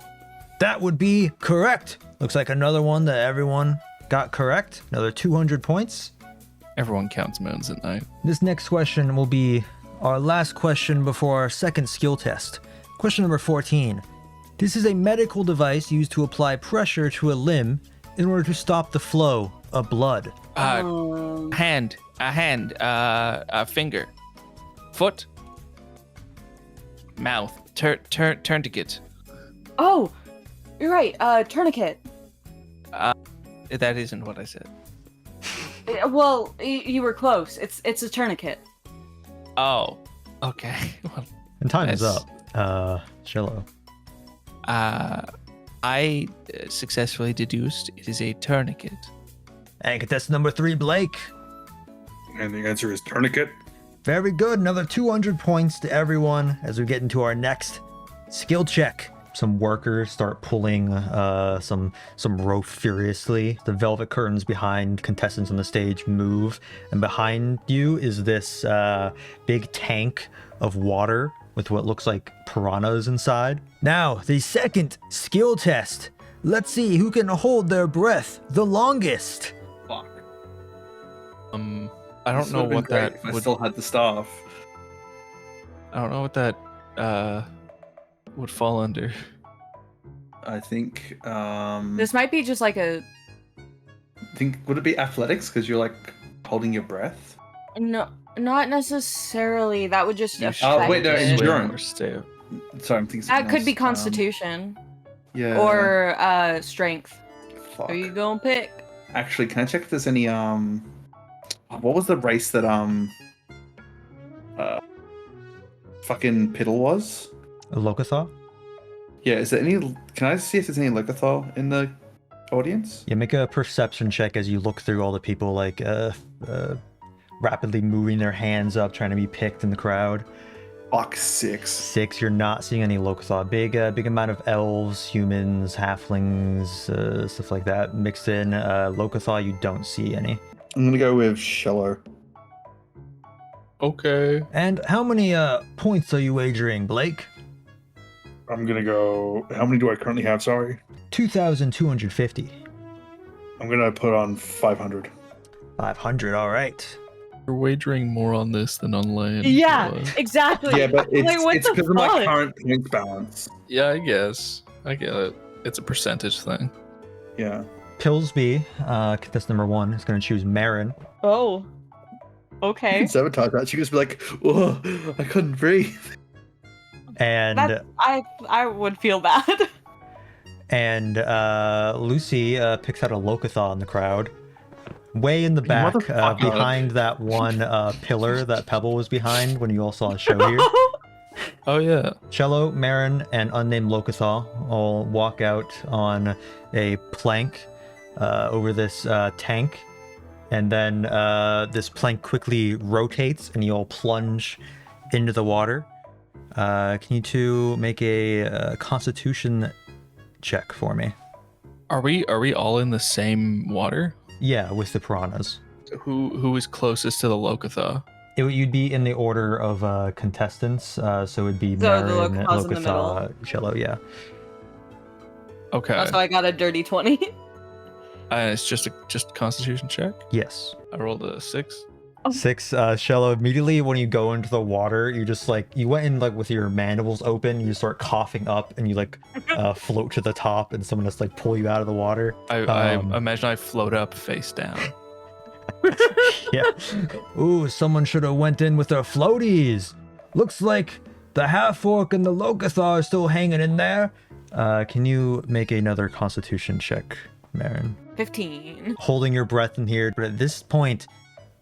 That would be correct. Looks like another one that everyone got correct. Another 200 points. Everyone counts moons at night. This next question will be our last question before our second skill test. Question number 14. This is a medical device used to apply pressure to a limb in order to stop the flow of blood. A hand, a finger, foot, mouth, tourniquet. Oh, you're right. Tourniquet. That isn't what I said. Well, you were close. It's a tourniquet. Oh, okay. Well, and time is up. Shello. I successfully deduced it is a tourniquet. And contestant number 3, Blake. And the answer is tourniquet. Very good. Another 200 points to everyone as we get into our next skill check. Some workers start pulling some rope furiously. The velvet curtains behind contestants on the stage move, and behind you is this big tank of water with what looks like piranhas inside. Now, the second skill test. Let's see who can hold their breath the longest. Fuck. I don't know what that if I still had the staff. I don't know what that would fall under. I think. This might be just like a. Would it be athletics because you're like holding your breath? No, not necessarily. That would just affect wait, no, it. endurance. Sorry, I'm thinking. That could be else. Constitution. Yeah. Or strength. Fuck. Who you gonna pick? Actually, can I check if there's any what was the race that fucking Piddle was? A Locathar? Yeah, is there any? Can I see if there's any Locathar in the audience? Yeah, make a perception check as you look through all the people like rapidly moving their hands up, trying to be picked in the crowd. Fuck, 6. 6, you're not seeing any Locathar. Big amount of elves, humans, halflings, stuff like that mixed in. Locathar, you don't see any. I'm gonna go with Shello. Okay. And how many points are you wagering, Blake? I'm gonna go. How many do I currently have? Sorry. 2,250. I'm gonna put on 500. 500. All right. You're wagering more on this than on land. Yeah, exactly. Yeah, but what it's the because of my fuck? current points balance. Yeah, I guess. I get it. It's a percentage thing. Yeah. Pillsby, contestant number 1, is going to choose Mherren. Oh. Okay. Sabotage that. She just be like, "Oh, I couldn't breathe." And I would feel bad. And Lucy picks out a Locathar in the crowd. Way in the back, behind that one pillar that Pebble was behind when you all saw a show here. Oh, yeah. Shello, Mherren, and unnamed Locathar all walk out on a plank over this tank. And then this plank quickly rotates and you all plunge into the water. Can you two make a constitution check for me? Are we all in the same water? Yeah, with the piranhas. Who is closest to the Locathar? You'd be in the order of contestants, so it'd be So the Mherren, Locathars in the Locathar, Shello, yeah. Okay. That's how I got a dirty 20. It's just a Constitution check. Yes. I rolled a 6. 6, Shello, immediately when you go into the water, you just you went in with your mandibles open, you start coughing up and you float to the top and someone just pull you out of the water. I imagine I float up face down. Yeah. Ooh, someone should have went in with their floaties. Looks like the half-orc and the Locathar are still hanging in there. Can you make another constitution check, Mherren? 15. Holding your breath in here, but at this point,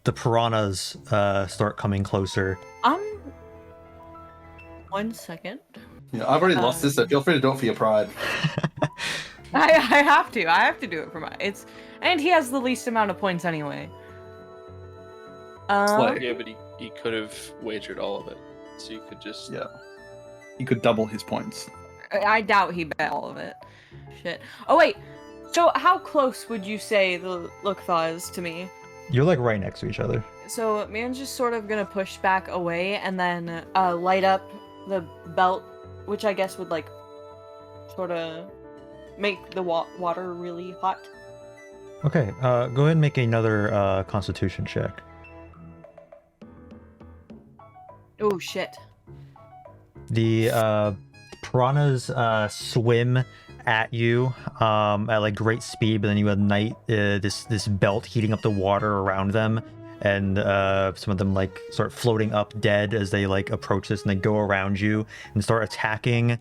the piranhas start coming closer. 1 second. Yeah, I've already lost this, so feel free to do it for your pride. I have to. I have to do it for and he has the least amount of points anyway. Yeah, but he could have wagered all of it, so you could just You could double his points. I doubt he bet all of it. Shit. Oh wait. So how close would you say the Locathar is to me? You're right next to each other. So man's just sort of gonna push back away and then light up the belt, which I guess would sort of make the water really hot. Okay, go ahead and make another constitution check. Oh shit. The piranhas swim at you at great speed, but then you ignite this belt heating up the water around them, and some of them start floating up dead as they approach this, and they go around you and start attacking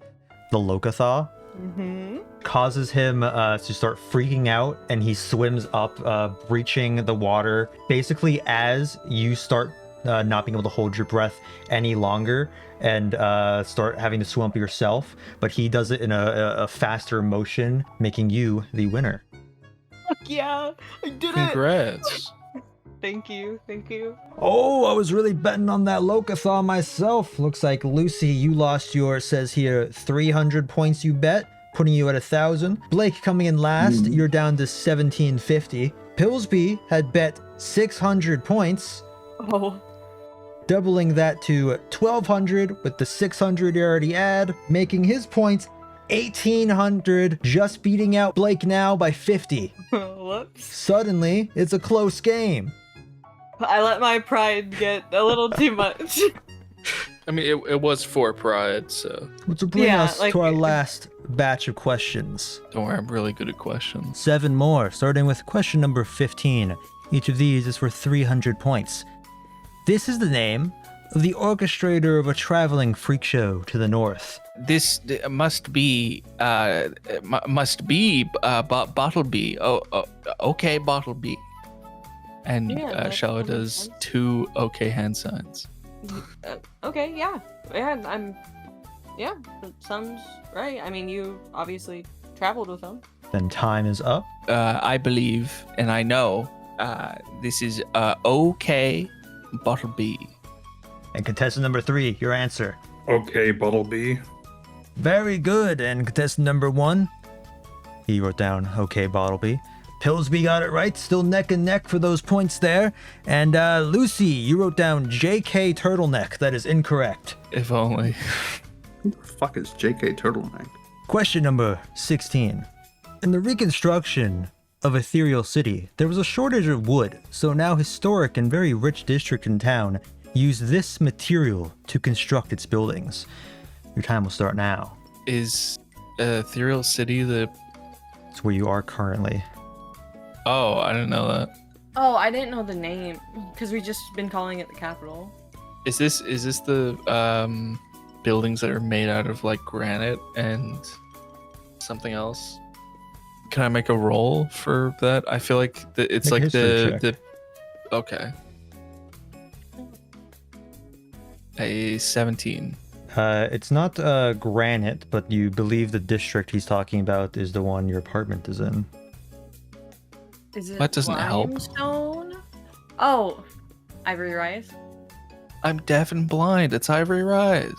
the Locathar. Mm-hmm. Causes him to start freaking out, and he swims up, breaching the water. Basically, as you start not being able to hold your breath any longer and start having to swim up yourself, but he does it in a faster motion, making you the winner. Fuck yeah, I did Congrats. it! Thank you. Oh, I was really betting on that Locathar myself. Looks like Lucy, you lost your, says here, 300 points you bet, putting you at 1,000. Blake coming in last, you're down to 1,750. Pillsby had bet 600 points. Oh. Doubling that to 1,200 with the 600 you already add, making his points 1,800, just beating out Blake now by 50. Whoops. Suddenly, it's a close game. I let my pride get a little too much. I mean, it was for pride, so. Which will bring us to our last batch of questions. Don't worry, I'm really good at questions. 7 more, starting with question number 15. Each of these is for 300 points. This is the name of the orchestrator of a traveling freak show to the north. This must be Bottleby. Okay, Bottleby. And Shello does 2 okay hand signs. Okay, yeah, that sounds right. I mean, you obviously traveled with him. Then time is up. I believe, and I know, this is okay, Bottleby. And contestant number 3, your answer. Okay, Bottleby. Very good. And contestant number 1, he wrote down okay, Bottleby. Pillsby got it right, still neck and neck for those points there. And Lucy, you wrote down JK Turtleneck. That is incorrect. If only. Who the fuck is JK Turtleneck? Question number 16. In the reconstruction of Ethereal City, there was a shortage of wood, so now historic and very rich district in town use this material to construct its buildings. Your time will start now. Is Ethereal City the... It's where you are currently. Oh, I didn't know that. Oh, I didn't know the name because we just been calling it the capital. Is this the buildings that are made out of like granite and something else? Can I make a roll for that? I feel like it's Make like the okay. A 17. It's not granite, but you believe the district he's talking about is the one your apartment is in. Is it that doesn't help. limestone? Oh, Ivory Rise. I'm deaf and blind. It's Ivory Rise.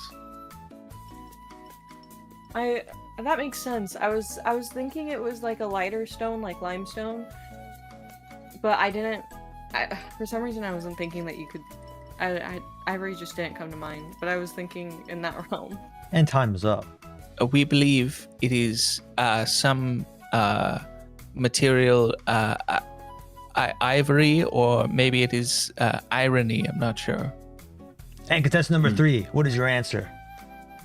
That makes sense. I was thinking it was like a lighter stone, like limestone, but I didn't. For some reason, I wasn't thinking that you could. Ivory just didn't come to mind, but I was thinking in that realm. And time is up. We believe it is some material, ivory, or maybe it is irony. I'm not sure. And contestant number 3, what is your answer?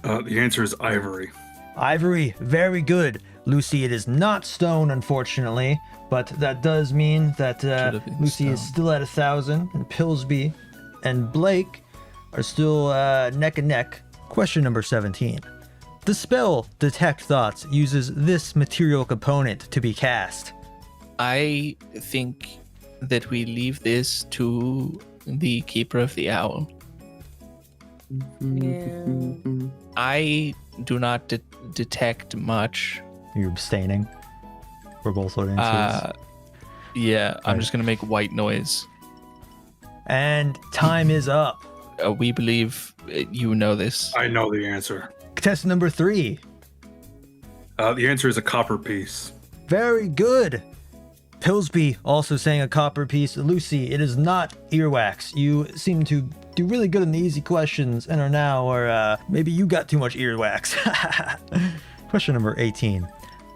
The answer is ivory. Ivory, very good. Lucy, it is not stone, unfortunately, but that does mean that Lucy is still at 1,000, and Pillsby and Blake are still neck and neck. Question number 17. The spell Detect Thoughts uses this material component to be cast. I think that we leave this to the Keeper of the Owl. Yeah. I do not detect much. You're abstaining. We're both voting answers. Yeah, I'm just gonna make white noise. And time is up. We believe you know this. I know the answer. Contestant number 3. The answer is a copper piece. Very good. Pillsby also saying a copper piece. Lucy, it is not earwax. You seem to do really good in the easy questions and are now, or maybe you got too much earwax. Question number 18.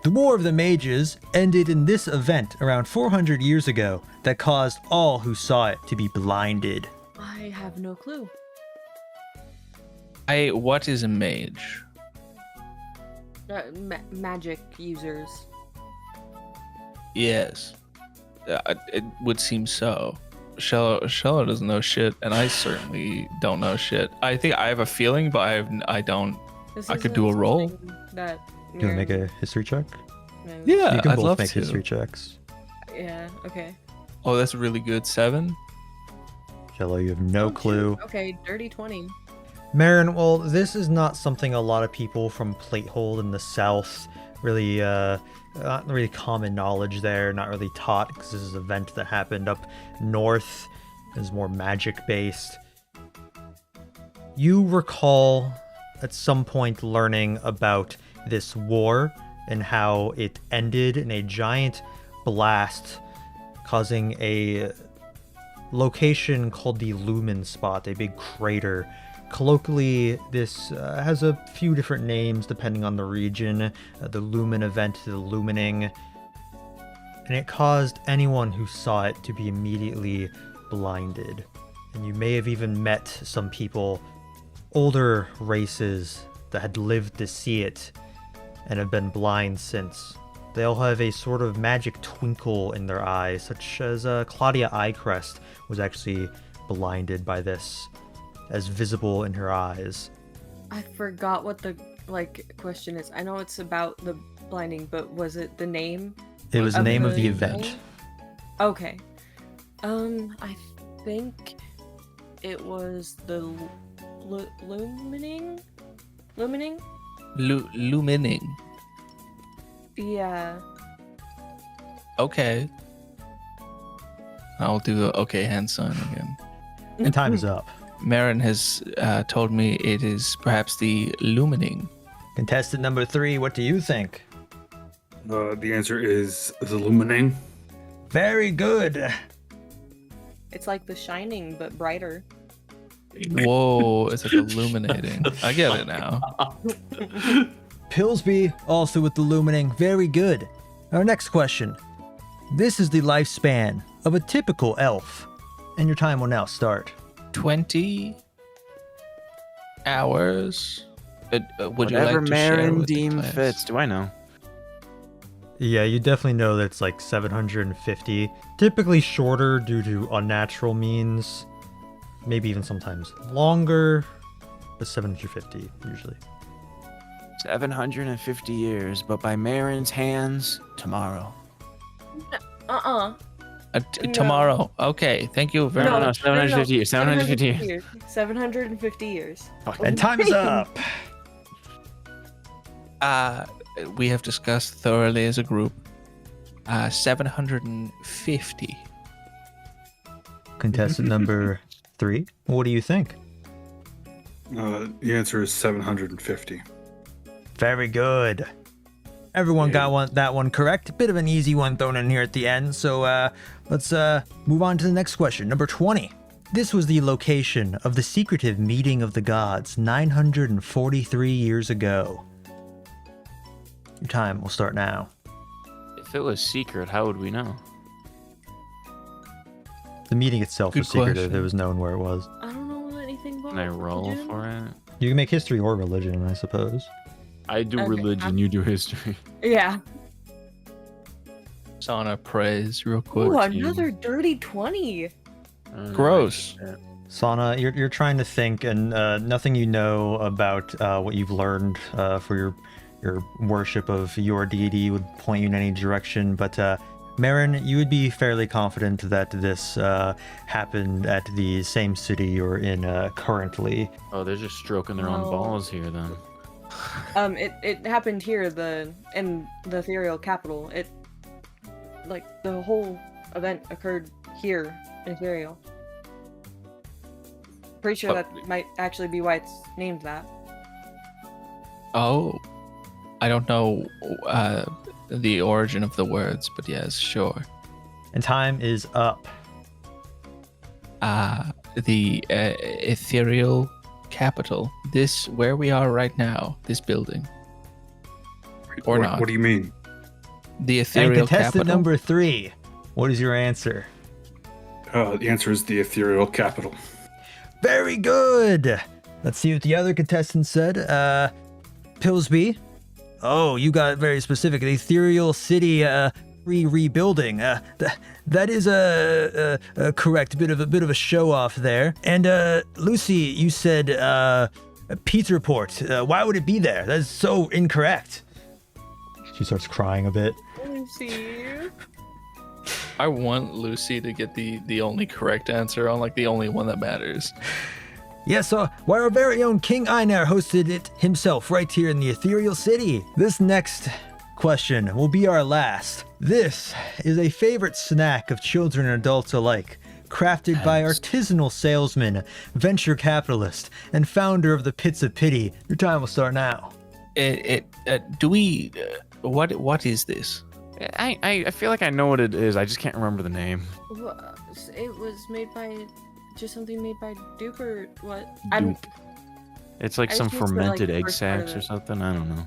The War of the Mages ended in this event around 400 years ago that caused all who saw it to be blinded. I have no clue. What is a mage? Magic users. Yes. It would seem so. Shello doesn't know shit, and I certainly don't know shit. I think I have a feeling, but I don't. I could do a roll. That Do you want to make a history check? Yeah, You can I'd both love make to. history checks. Yeah. Okay. Oh, that's really good. 7. Shello, you have no clue. Okay, dirty 20. Mherren, well, this is not something a lot of people from Platehold in the south really, not really common knowledge there, not really taught, because this is an event that happened up north, is more magic based. You recall at some point learning about this war and how it ended in a giant blast, causing a location called the Lumen Spot, a big crater. Colloquially, this has a few different names depending on the region. The Lumen event, the Lumining. And it caused anyone who saw it to be immediately blinded. And you may have even met some people, older races that had lived to see it and have been blind since. They all have a sort of magic twinkle in their eyes, such as Claudia Eyecrest was actually blinded by this, as visible in her eyes. I forgot what the question is. I know it's about the blinding, but was it the name? It was the name of the event. Okay. I think it was the Lumining? Lumining. Yeah. Okay. I'll do the okay hand sign again. And time is up. Mherren has told me it is perhaps the Lumining. Contestant number 3, what do you think? The answer is illuminating. Very good. It's like The Shining, but brighter. Whoa, it's like illuminating. I get it now. Pillsby, also with illuminating. Very good. Our next question. This is the lifespan of a typical elf. And your time will now start. 20 hours. Would Whatever you like to share Mherren with the deem class? fits. Do I know? Yeah, you definitely know that it's like 750. Typically shorter due to unnatural means. Maybe even sometimes longer, but 750 usually. 750 years, but by Mherren's hands, tomorrow. No. Tomorrow. Okay, thank you very No, much. 750 years. 750 years. 750 years. And time is up. We have discussed thoroughly as a group. 750. Contestant number 3, what do you think? The answer is 750. Very good. Everyone got that one correct. Bit of an easy one thrown in here at the end. So let's move on to the next question. Number 20. This was the location of the secretive meeting of the gods 943 years ago. Your time will start now. If it was secret, how would we know? The meeting itself Good was secretive. question. It was known where it was. I don't know anything about Can I roll religion. for it? You can make history or religion, I suppose. I do Okay, religion, you do history. Yeah. Sauna praise real quick. Ooh, another dirty 20. Gross. Sana, you're trying to think, and nothing you know about what you've learned for your worship of your deity would point you in any direction. But Mherren, you would be fairly confident that this happened at the same city you're in currently. Oh, they're just stroking their own No. balls here then. It happened here, in the ethereal capital. The whole event occurred here in ethereal. Pretty sure that might actually be why it's named that. Oh, I don't know the origin of the words, but yes, sure. And time is up. The ethereal capital. This, where we are right now, this building. Or not. What do you mean? The And ethereal contestant capital. number 3, what is your answer? The answer is the ethereal capital. Very good. Let's see what the other contestant said. Pillsby. Oh, you got very specific. The ethereal city rebuilding. That is a correct. Bit of a show off there. And Lucy, you said Peterport. Why would it be there? That's so incorrect. She starts crying a bit. Lucy. I want Lucy to get the only correct answer on the only one that matters. Yes, why our very own King Einar hosted it himself right here in the ethereal city. This next question will be our last. This is a favorite snack of children and adults alike, crafted by artisanal salesman, venture capitalist, and founder of the Pits of Pity. Your time will start now. What is this? I feel like I know what it is. I just can't remember the name. It was made by something made by Duke or what? Duke. It's like I some just missed the, fermented the egg first part of sacs or it. something. I don't know.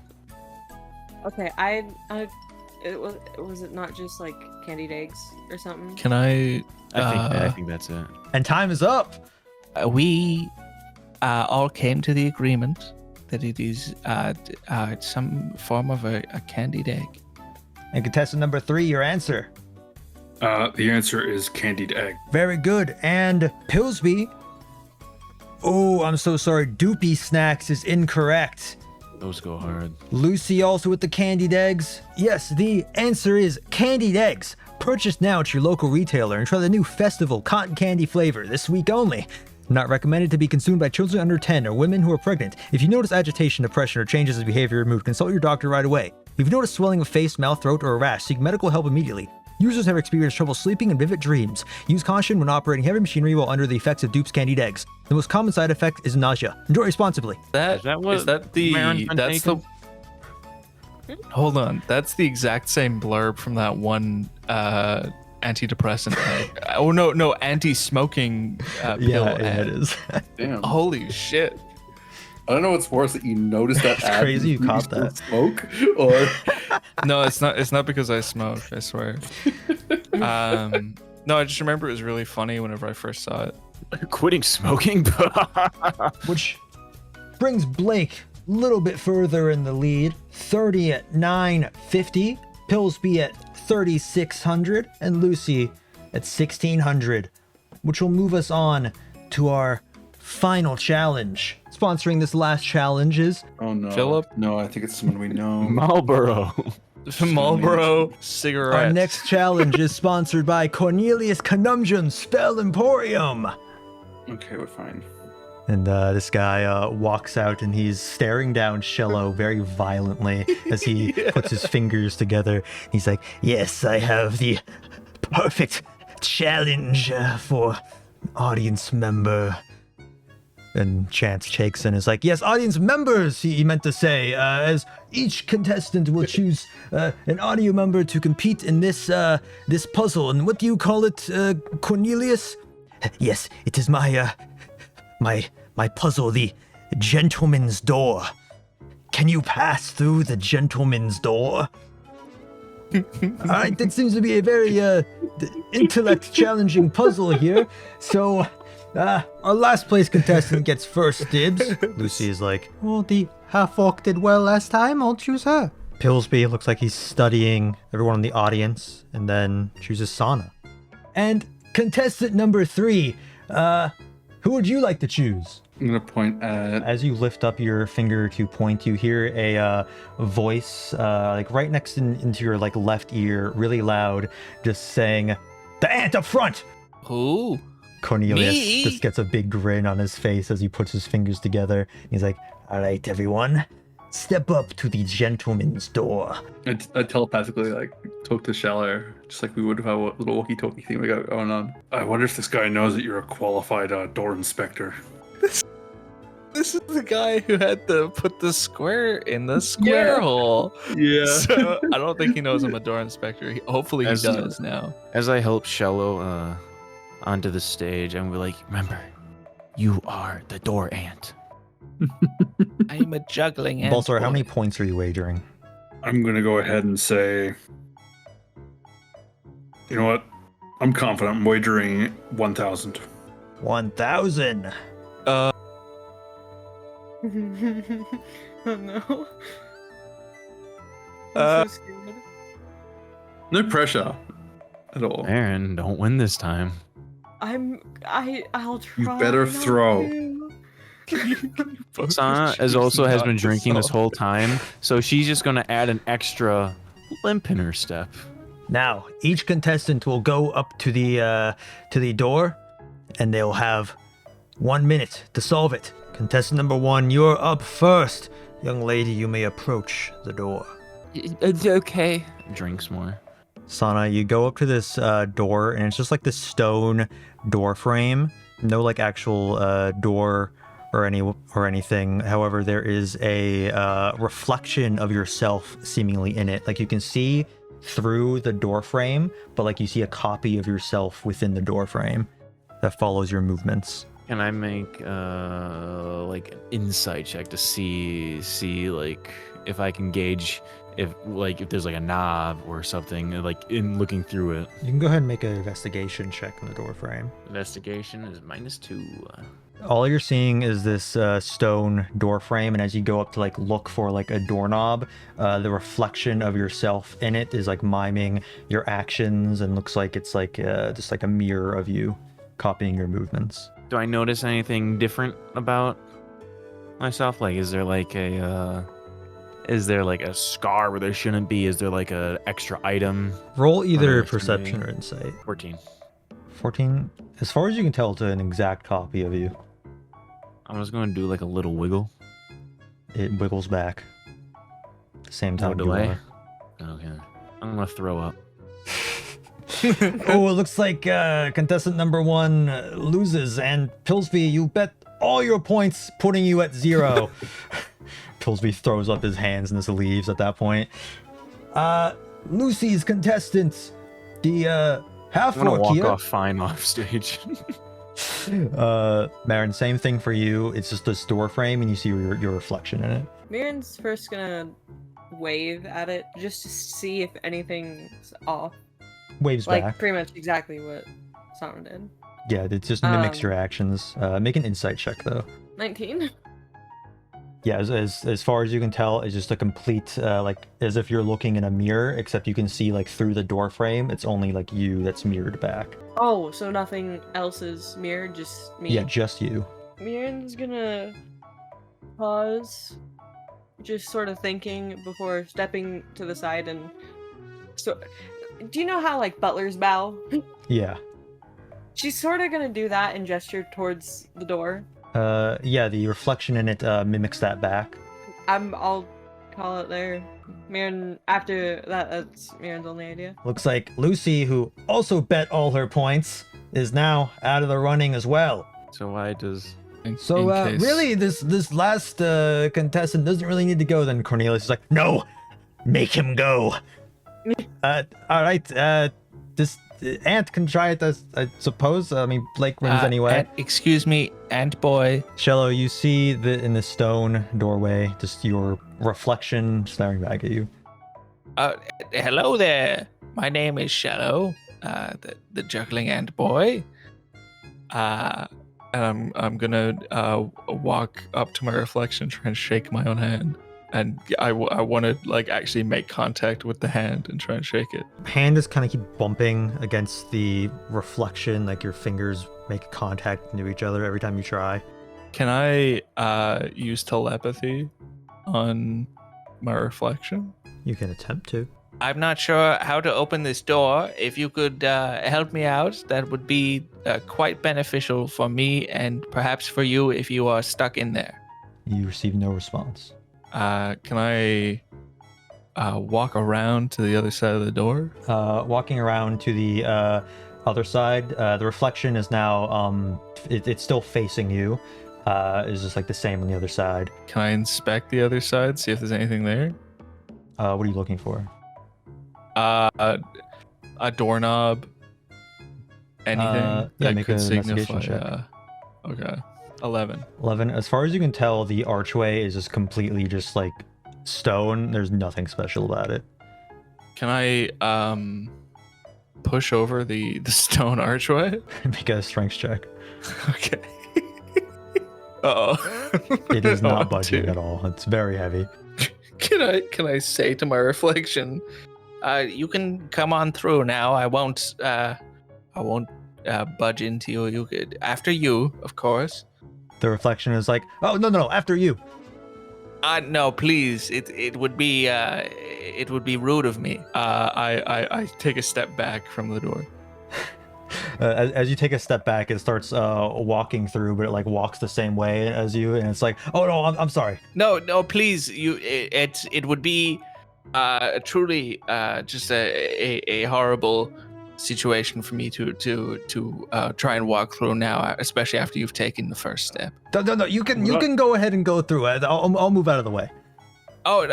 Okay, I Was it not just like candied eggs or something? Can I? I think that's it. And time is up. We all came to the agreement that it is some form of a candied egg. And contestant number 3, your answer. The answer is candied egg. Very good. And Pillsby. Oh, I'm so sorry. Doopy Snacks is incorrect. Those go hard. Lucy also with the candied eggs. Yes, the answer is candied eggs. Purchase now at your local retailer and try the new festival cotton candy flavor this week only. Not recommended to be consumed by children under 10 or women who are pregnant. If you notice agitation, depression, or changes in behavior or mood, consult your doctor right away. If you notice swelling of face, mouth, throat, or a rash, seek medical help immediately. Users have experienced trouble sleeping and vivid dreams. Use caution when operating heavy machinery while under the effects of Dupe's candied eggs. The most common side effect is nausea. Enjoy responsibly. Hold on, that's the exact same blurb from that one antidepressant egg. Oh no, anti-smoking pill. Yeah, ad. it is. Damn. Holy shit. I don't know what's worse, that you noticed that ad. Crazy you caught still that. Smoke, or No, it's not because I smoke, I swear. No, I just remember it was really funny whenever I first saw it. Quitting smoking? Which brings Blake a little bit further in the lead. 30 at 950. Pillsby at 3600. And Lucy at 1600. Which will move us on to our final challenge. Sponsoring this last challenge is... oh no, Philip? No, I think it's someone we know. Marlboro. Marlboro cigarettes. Our next challenge is sponsored by Cornelius Conundrum Spell Emporium. Okay, we're fine. And this guy walks out and he's staring down Shello very violently as he puts his fingers together. He's like, yes, I have the perfect challenge for audience member. And Chance shakes and is like, yes, audience members, he meant to say, as each contestant will choose an audio member to compete in this this puzzle. And what do you call it, Cornelius? Yes, it is my my puzzle, the gentleman's door. Can you pass through the gentleman's door? All right, that seems to be a very intellect challenging puzzle here. So our last place contestant gets first dibs. Lucy is like, well, the half-orc did well last time, I'll choose her. Pillsby looks like he's studying everyone in the audience and then chooses Sana. And contestant number 3, who would you like to choose? I'm gonna point at... As you lift up your finger to point, you hear a voice like right next into your like left ear, really loud, just saying, "The ant up front!" Who? Cornelius Me? just gets a big grin on his face as he puts his fingers together. He's like, all right, everyone, step up to the gentleman's door. I telepathically like talk to Shello, just like we would have a little walkie-talkie thing we got going on. I wonder if this guy knows that you're a qualified door inspector. This is the guy who had to put the square in the square hole. Yeah. So I don't think he knows I'm a door inspector. Hopefully he does now. As I help Shello onto the stage, and we're like, remember, you are the door ant. I'm a juggling ant. Balthazar, how boy. many points are you wagering? I'm gonna go ahead and say, you know what? I'm confident. I'm wagering 1,000. 1,000. Oh no. I'm so scared. No pressure at all. Mherren, don't win this time. I'll try. You better not throw. to. Sana has been drinking this whole time, so she's just gonna add an extra limp in her step. Now, each contestant will go up to the door, and they'll have 1 minute to solve it. Contestant number 1, you're up first. Young lady, you may approach the door. It's okay. Drinks more. Sana, you go up to this door, and it's just like this stone door frame. No like actual door or anything. However, there is a reflection of yourself seemingly in it. Like you can see through the door frame, but like you see a copy of yourself within the door frame that follows your movements. Can I make like an insight check to see like if I can gauge if there's like a knob or something, like in looking through it. You can go ahead and make an investigation check on the door frame. Investigation is -2. All you're seeing is this stone door frame, and as you go up to like look for like a doorknob, the reflection of yourself in it is like miming your actions, and looks like it's like just like a mirror of you copying your movements. Do I notice anything different about myself? Like, is there like a scar where there shouldn't be? Is there like a extra item? Roll either perception or insight. 14. 14. As far as you can tell, it's an exact copy of you. I'm just going to do like a little wiggle. It wiggles back. At the same time, No delay. Okay. I'm going to throw up. Oh, it looks like contestant number 1 loses, and Pillsby, you bet all your points, putting you at 0. Pillsby throws up his hands and just leaves at that point. Lucy's contestants, the half I'm going to walk here. off fine off stage. Mherren, same thing for you. It's just this door frame, and you see your reflection in it. Mherren's first gonna wave at it just to see if anything's off. Waves like, back. pretty much exactly what Sana did. Yeah, it just mimics your actions. Make an insight check, though. 19. Yeah, as far as you can tell, it's just a complete, like, as if you're looking in a mirror, except you can see, like, through the door frame. It's only, like, you that's mirrored back. Oh, so nothing else is mirrored, just me? Yeah, just you. Mherren's gonna pause, just sort of thinking before stepping to the side and... So, do you know how, like, butlers bow? Yeah. She's sort of gonna do that and gesture towards the door. Yeah, the reflection in it mimics that back. I'll call it there. Mherren, after that, that's Mherren's only idea. Looks like Lucy, who also bet all her points, is now out of the running as well. So why does... So really, this last contestant doesn't really need to go. Then Cornelius is like, no, make him go. All right, this Ant can try it, I suppose. I mean, Blake wins anyway. Excuse me, Ant boy. Shello, you see in the stone doorway, just your reflection staring back at you. Hello there. My name is Shello, the juggling ant boy. And I'm gonna walk up to my reflection, try and shake my own hand. And I want to like actually make contact with the hand and try and shake it. Hand just kind of keep bumping against the reflection, like your fingers make contact into each other every time you try. Can I use telepathy on my reflection? You can attempt to. I'm not sure how to open this door. If you could help me out, that would be quite beneficial for me and perhaps for you if you are stuck in there. You receive no response. Can I walk around to the other side of the door? Walking around to the other side, the reflection is now, it's still facing you. It's just like the same on the other side. Can I inspect the other side, see if there's anything there? What are you looking for? A doorknob. Anything that make could an investigation signify. Okay. 11. 11. As far as you can tell, the archway is just completely just like stone. There's nothing special about it. Can I push over the stone archway? Make a strength check. Okay. Uh-oh. It is not budging at all. It's very heavy. Can I say to my reflection, you can come on through now. I won't budge into you. You could, after you, of course. The reflection is like, oh no, after you. No, please. It would be rude of me. I take a step back from the door. As you take a step back, it starts walking through, but it like walks the same way as you, and it's like, oh no, I'm sorry. No, please. It would be truly just a horrible situation for me to try and walk through now, especially after you've taken the first step. No, you can go ahead and go through it. I'll move out of the way. Oh,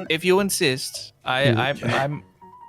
if you insist, I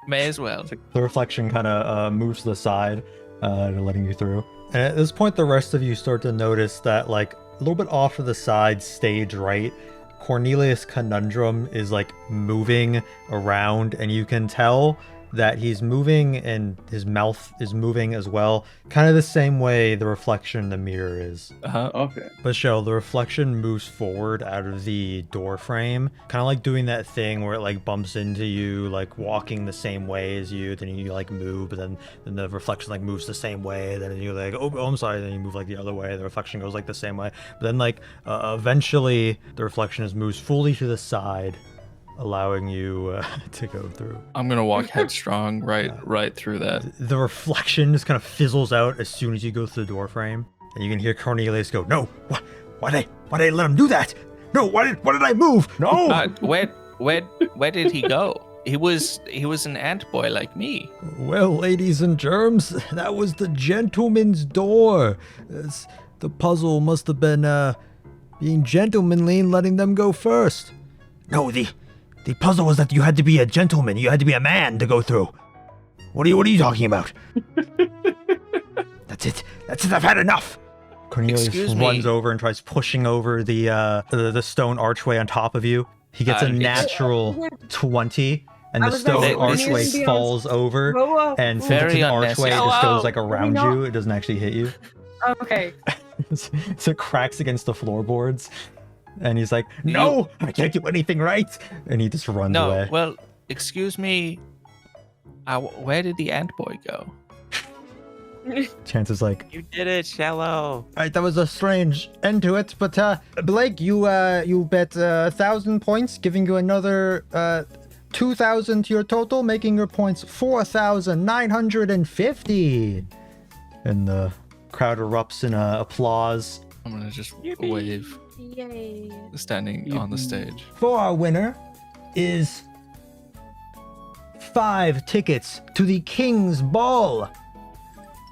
may as well. The reflection kind of moves to the side, letting you through. And at this point, the rest of you start to notice that, like, a little bit off to the side, stage right, Cornelius' conundrum is like moving around, and you can tell that he's moving and his mouth is moving as well, kind of the same way the reflection in the mirror is. Okay. But Shell, the reflection moves forward out of the door frame, kind of like doing that thing where it like bumps into you, like walking the same way as you, then you like move, but then the reflection like moves the same way, then you're like, oh I'm sorry, then you move like the other way, the reflection goes like the same way, but then like eventually the reflection just moves fully to the side, allowing you to go through. I'm gonna walk headstrong right through that. The reflection just kind of fizzles out as soon as you go through the door frame, and you can hear Cornelius go, "No, why did I let him do that? No, why did I move? No!" Where did he go? He was an ant boy like me. Well, ladies and germs, that was the gentleman's door. The puzzle must have been being gentlemanly and letting them go first. No, the puzzle was that you had to be a gentleman. You had to be a man to go through. What are you talking about? That's it. I've had enough. Cornelius runs over and tries pushing over the stone archway on top of you. He gets a natural 20, and the stone archway falls over. And since it's an archway, it just goes like around you. It doesn't actually hit you. Okay. So it cracks against the floorboards. And he's like, "No, I can't do anything right." And he just runs away. No, well, excuse me. Where did the ant boy go? Chance is like, You did it, Shello. Alright, that was a strange end to it, but Blake, you bet 1,000 points, giving you another 2,000 to your total, making your points 4,950. And the crowd erupts in applause. I'm gonna just wave. Yay. Standing on the stage. For our winner is 5 tickets to the King's Ball.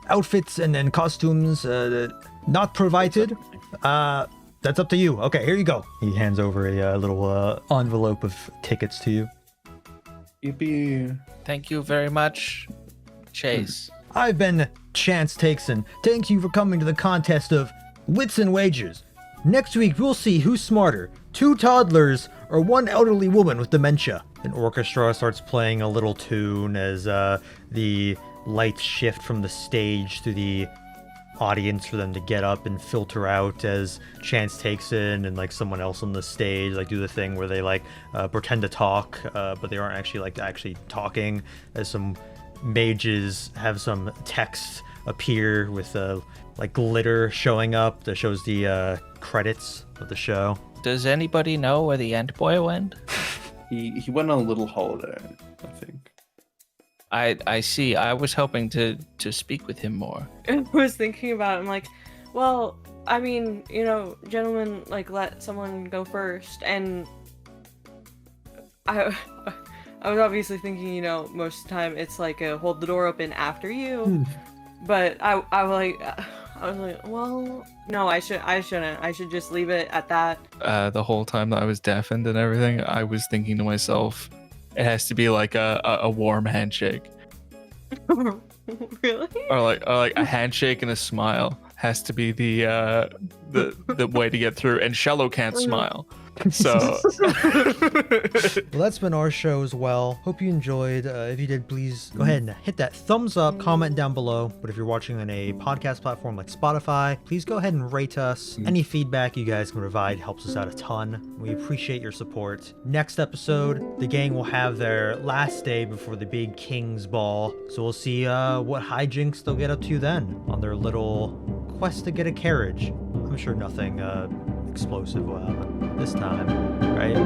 Outfits and costumes not provided. That's up to you. Okay, here you go. He hands over a little envelope of tickets to you. Yippee. Thank you very much, Chase. I've been Chance Takes, and thank you for coming to the Contest of Wits and Wagers. Next week, we'll see who's smarter, 2 toddlers or 1 elderly woman with dementia. An orchestra starts playing a little tune as the lights shift from the stage to the audience for them to get up and filter out as Chance takes in, and like someone else on the stage like do the thing where they like pretend to talk, but they aren't actually talking, as some mages have some text appear with like glitter showing up that shows the credits of the show. Does anybody know where the ant boy went? He went on a little holiday, I think. I see. I was hoping to speak with him more. I was thinking about it. I'm like, well, I mean, gentlemen, like, let someone go first. And I was obviously thinking, most of the time it's like hold the door open after you. But I was like, well, no, I shouldn't. I should just leave it at that. The whole time that I was deafened and everything, I was thinking to myself, it has to be like a warm handshake. Really? Or like a handshake and a smile has to be the way to get through. And Shello can't smile. So well, that's been our show as well. Hope you enjoyed. If you did, please go ahead and hit that thumbs up, comment down below. But if you're watching on a podcast platform like Spotify, please go ahead and rate us. Any feedback you guys can provide helps us out a ton. We appreciate your support. Next episode, the gang will have their last day before the big King's Ball, so we'll see what hijinks they'll get up to then on their little quest to get a carriage. I'm sure nothing explosive will happen this time, right?